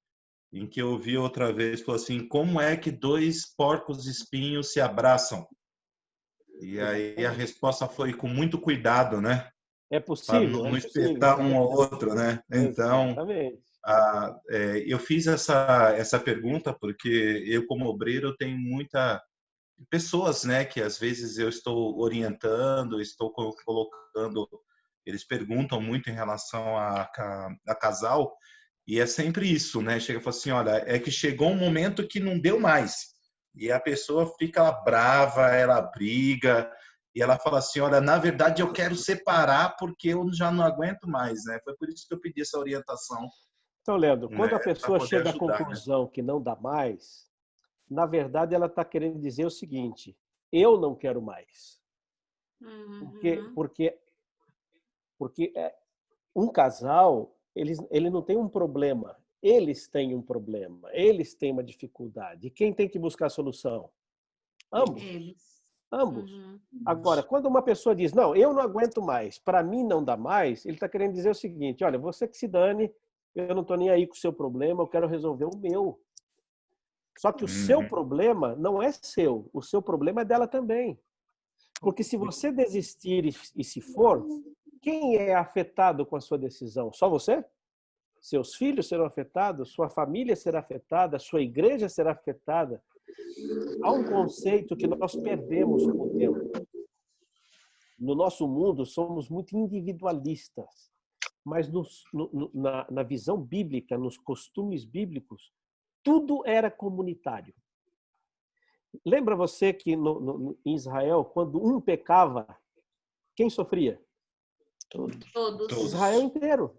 em que eu ouvi outra vez, falou assim: como é que dois porcos espinhos se abraçam? E aí a resposta foi com muito cuidado, né? É possível. Para não espetar um ao outro, né? Então, eu fiz essa pergunta porque eu, como obreiro, eu tenho muita pessoas, né, que às vezes eu estou orientando, estou colocando, eles perguntam muito em relação a casal, e é sempre isso, né? Chega e fala assim: olha, é que chegou um momento que não deu mais. E a pessoa fica brava, ela briga, e ela fala assim: olha, na verdade eu quero separar porque eu já não aguento mais, né? Foi por isso que eu pedi essa orientação. Então, Leandro, quando a pessoa chega à conclusão que não dá mais, na verdade ela está querendo dizer o seguinte: eu não quero mais. Porque um casal, ele não tem um problema. Eles têm um problema, eles têm uma dificuldade. E quem tem que buscar a solução? Ambos. Ambos. Agora, quando uma pessoa diz: não, eu não aguento mais, para mim não dá mais, ele está querendo dizer o seguinte: olha, você que se dane, eu não estou nem aí com o seu problema, eu quero resolver o meu. Só que o seu problema não é seu, o seu problema é dela também. Porque se você desistir e se for, quem é afetado com a sua decisão? Só você? Seus filhos serão afetados, sua família será afetada, sua igreja será afetada. Há um conceito que nós perdemos com o tempo. No nosso mundo, somos muito individualistas, mas na visão bíblica, nos costumes bíblicos, tudo era comunitário. Lembra você que em Israel, quando um pecava, quem sofria? Todos. Israel inteiro.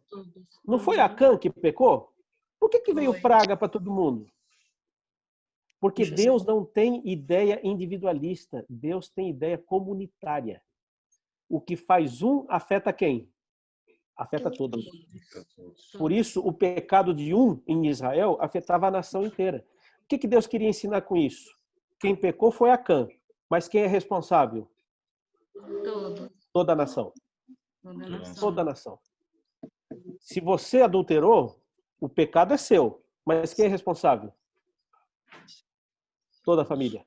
Não foi Acã que pecou? Por que veio praga para todo mundo? Porque Deus não tem ideia individualista. Deus tem ideia comunitária. O que faz um afeta quem? Afeta todos. Por isso, o pecado de um em Israel afetava a nação inteira. O que Deus queria ensinar com isso? Quem pecou foi Acã. Mas quem é responsável? Toda a nação. Toda a nação. Se você adulterou, o pecado é seu. Mas quem é responsável? Toda a família.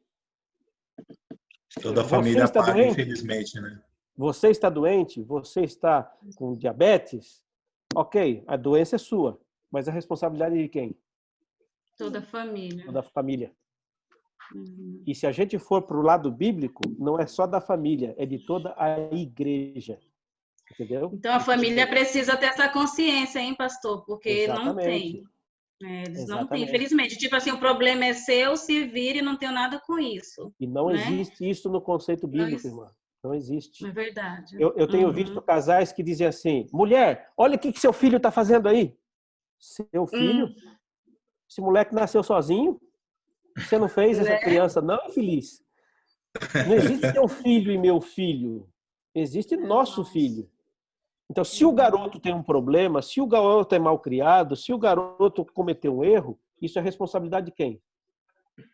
Toda a família paga, infelizmente, né? Você está doente? Você está com diabetes? Ok, a doença é sua. Mas a responsabilidade é de quem? Toda a família. Toda a família. E se a gente for para o lado bíblico, não é só da família, é de toda a igreja. Entendeu? Então a família precisa ter essa consciência, hein, pastor? Porque não tem. Eles não têm, infelizmente. Tipo assim, o problema é seu, se vira e não tenho nada com isso. E não existe isso no conceito bíblico, irmã. Não existe. É verdade. Eu tenho visto casais que dizem assim: mulher, olha o que seu filho está fazendo aí. Seu filho? Esse moleque nasceu sozinho? Você não fez essa criança não feliz? Não existe seu filho e meu filho. Existe nosso filho. Então, se o garoto tem um problema, se o garoto é mal criado, se o garoto cometeu um erro, isso é responsabilidade de quem?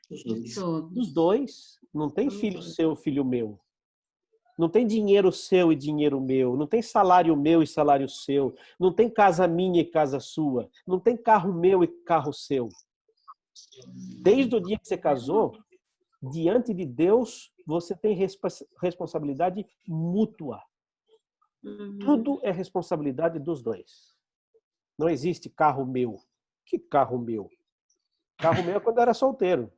Dos dois. Não tem filho seu, filho meu. Não tem dinheiro seu e dinheiro meu. Não tem salário meu e salário seu. Não tem casa minha e casa sua. Não tem carro meu e carro seu. Desde o dia que você casou, diante de Deus, você tem responsabilidade mútua. Tudo é responsabilidade dos dois. Não existe carro meu. Que carro meu? Carro meu é quando eu era solteiro.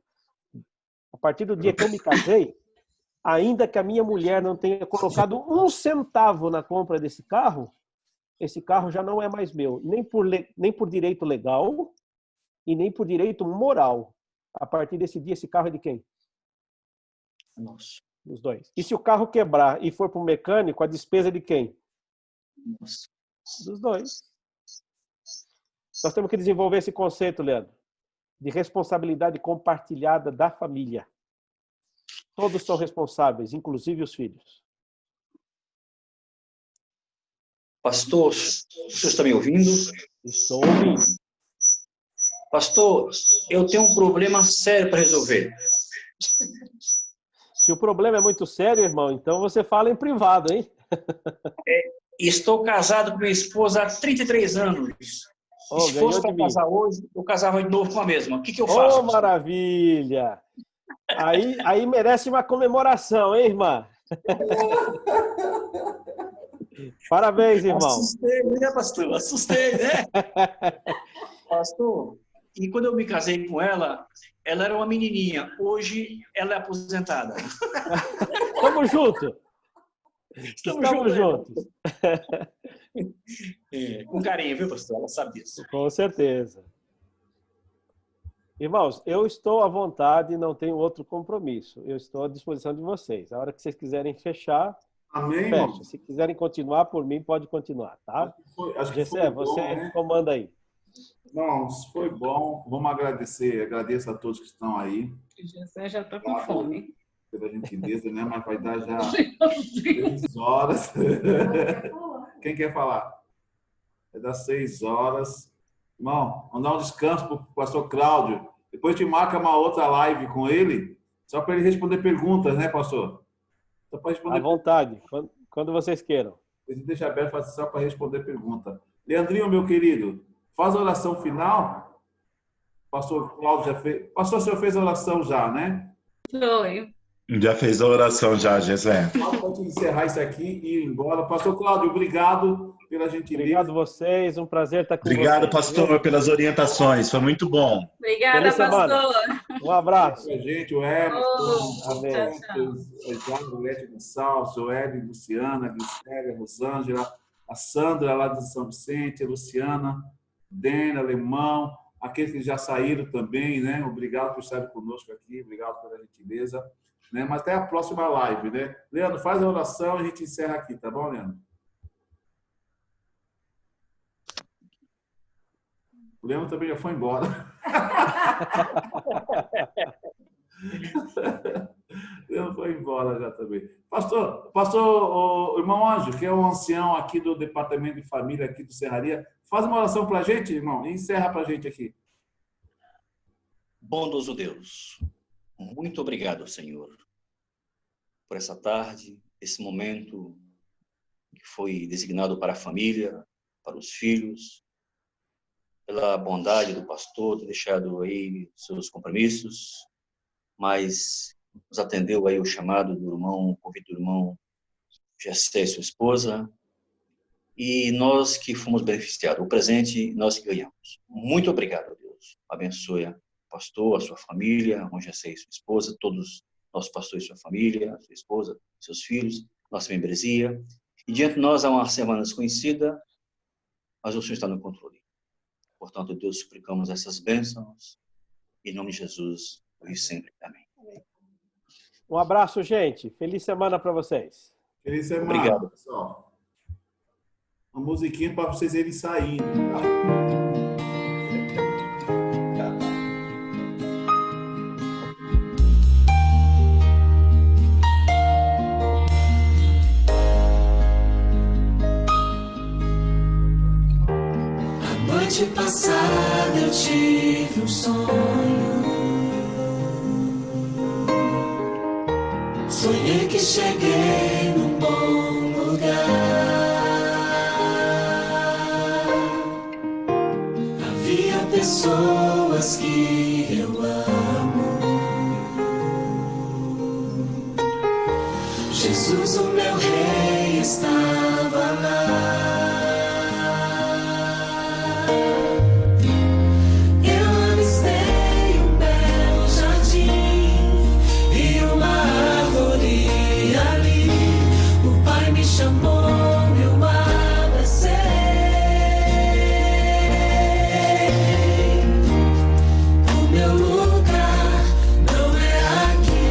A partir do dia que eu me casei, ainda que a minha mulher não tenha colocado um centavo na compra desse carro, esse carro já não é mais meu. Nem por direito legal e nem por direito moral. A partir desse dia, esse carro é de quem? Nossa. Dos dois. E se o carro quebrar e for para o mecânico, a despesa é de quem? Nossa. Dos dois. Nós temos que desenvolver esse conceito, Leandro, de responsabilidade compartilhada da família. Todos são responsáveis, inclusive os filhos. Pastor, o senhor está me ouvindo? Estou ouvindo. Pastor, eu tenho um problema sério para resolver. Se o problema é muito sério, irmão, então você fala em privado, hein? Estou casado com minha esposa há 33 anos. Se fosse para casar hoje, eu casava de novo com a mesma. O que eu faço? Oh, maravilha! Aí merece uma comemoração, hein, irmã? Parabéns, irmão. Assustei, né, pastor? Assustei, né? Pastor, e quando eu me casei com ela, ela era uma menininha. Hoje, ela é aposentada. Tamo junto. Estamos juntos. Com carinho, viu, pastor? Ela sabe disso. Com certeza. Irmãos, eu estou à vontade e não tenho outro compromisso. Eu estou à disposição de vocês. A hora que vocês quiserem fechar, amém, fecha. irmão. Se quiserem continuar, por mim, pode continuar, tá? Acho que Gessé, foi você bom, né? comanda aí. Não, foi bom. Vamos agradecer. Agradeço a todos que estão aí. Gessé já está com fome. Pela gentileza, né? Mas vai dar já 6 horas. Quem quer falar? Vai dar 6 horas. Irmão, vamos dar um descanso para o pastor Cláudio. Depois te marca uma outra live com ele, só para ele responder perguntas, né, pastor? Só para responder. À vontade, quando vocês queiram. A gente deixa aberto só para responder pergunta. Leandrinho, meu querido, faz a oração final. Pastor Cláudio já fez. Pastor, o senhor fez a oração já, né? Foi. Já fez a oração já, Gessé. Pode encerrar isso aqui e ir embora. Pastor Cláudio, obrigado pela gentileza. Obrigado a vocês, um prazer estar com Obrigado, vocês. Pastor, pelas orientações. Foi muito bom. Obrigada, pastor. Um abraço. A gente, o Everton, o Eduardo Lete Gonçalves, o Hélio, Luciana, a Glicélia, a Rosângela, a Sandra lá de São Vicente, a Luciana, Dena, Alemão, aqueles que já saíram também, né? Obrigado por estarem conosco aqui, obrigado pela gentileza. Né? Mas até a próxima live, né? Leandro, faz a oração e a gente encerra aqui, tá bom, Leandro? O Leandro também já foi embora. O Leandro foi embora já também. Pastor, o irmão Anjo, que é o ancião aqui do Departamento de Família aqui do Serraria, faz uma oração para a gente, irmão, e encerra para a gente aqui. Bondoso Deus, muito obrigado, Senhor, por essa tarde, esse momento que foi designado para a família, para os filhos, pela bondade do pastor ter deixado aí seus compromissos, mas nos atendeu aí o chamado do irmão, o convite do irmão Gessé e sua esposa, e nós que fomos beneficiados, o presente nós que ganhamos. Muito obrigado, Deus. Abençoe o pastor, a sua família, o Gessé e sua esposa, todos os nossos pastores e sua família, sua esposa, seus filhos, nossa membresia. E diante de nós há uma semana desconhecida, mas o Senhor está no controle. Portanto, Deus, suplicamos essas bênçãos, em nome de Jesus, hoje e sempre. Amém. Um abraço, gente. Feliz semana para vocês. Feliz semana, obrigado, pessoal. Uma musiquinha para vocês irem saindo, tá? noite passada eu tive um sonho. Sonhei que cheguei num bom lugar. Havia pessoas que eu amo. Jesus, o meu rei, estava lá. Chamou, eu abracei. O meu lugar não é aqui,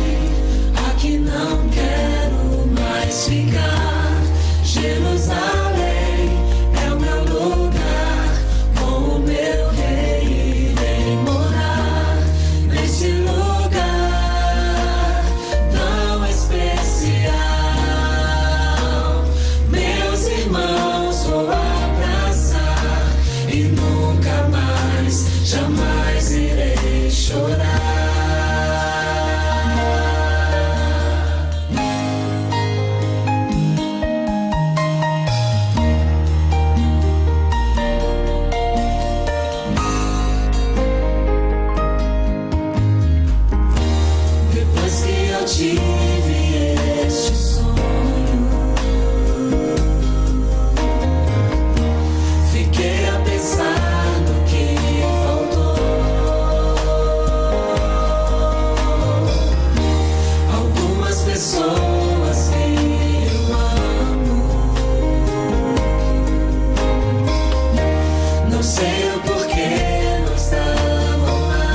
aqui não quero mais ficar. Jerusalém é o meu lugar, com o meu rei irei morar. Nesse lugar tão especial, irmãos, vou abraçar e nunca mais, jamais irei chorar. Depois que eu tive este sonho, fiquei a pensar no que faltou. Algumas pessoas que eu amo, não sei o porquê não estavam lá.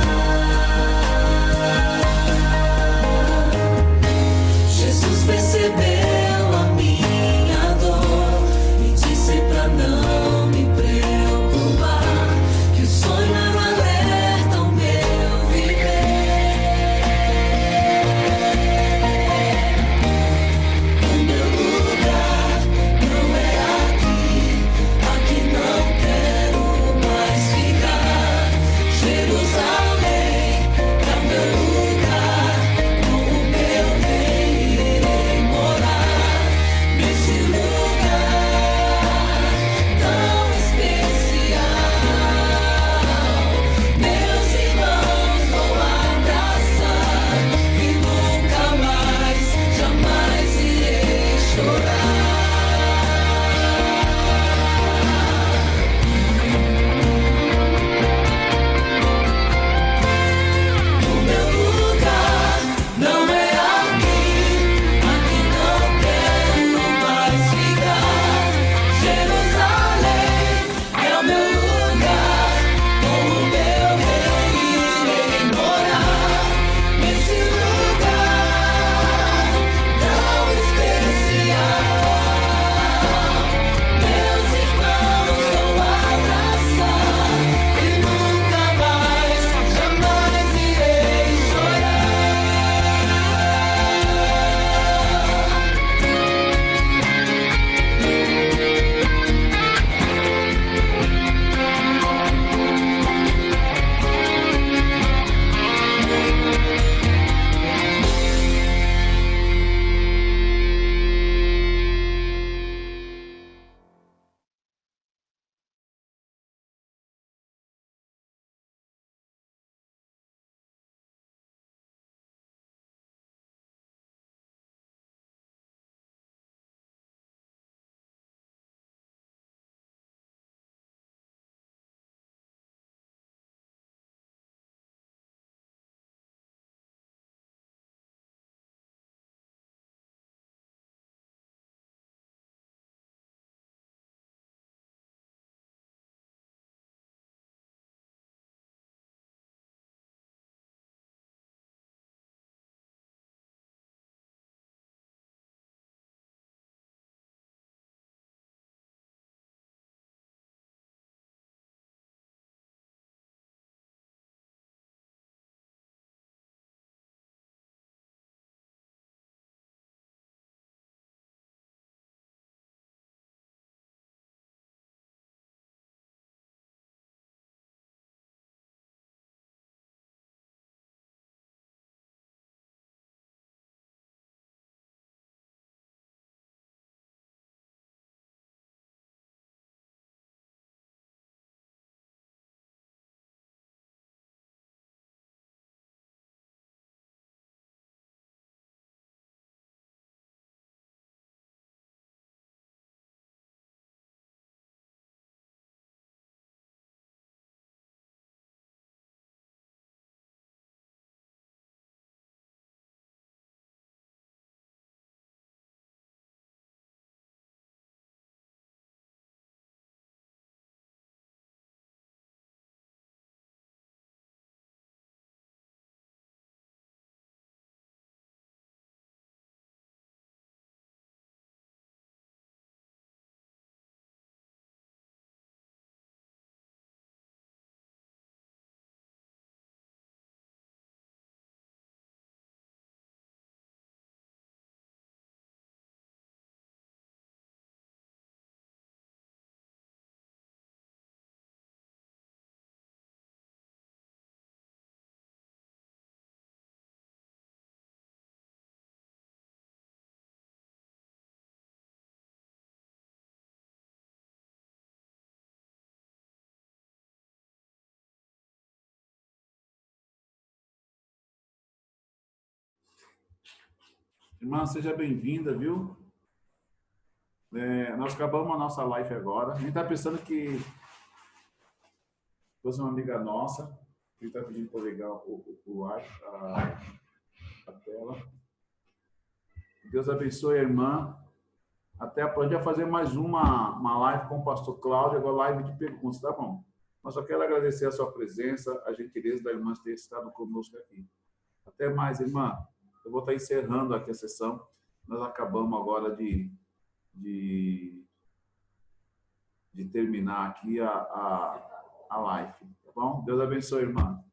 Irmã, seja bem-vinda, viu? Nós acabamos a nossa live agora. A gente está pensando que fosse uma amiga nossa, que está pedindo para ligar o live, a tela. Deus abençoe a irmã. Até a gente vai fazer mais uma live com o pastor Cláudio, agora live de perguntas, tá bom? Mas só quero agradecer a sua presença, a gentileza da irmã ter estado conosco aqui. Até mais, irmã. Eu vou estar encerrando aqui a sessão. Nós acabamos agora de terminar aqui a live, tá bom? Deus abençoe, irmã.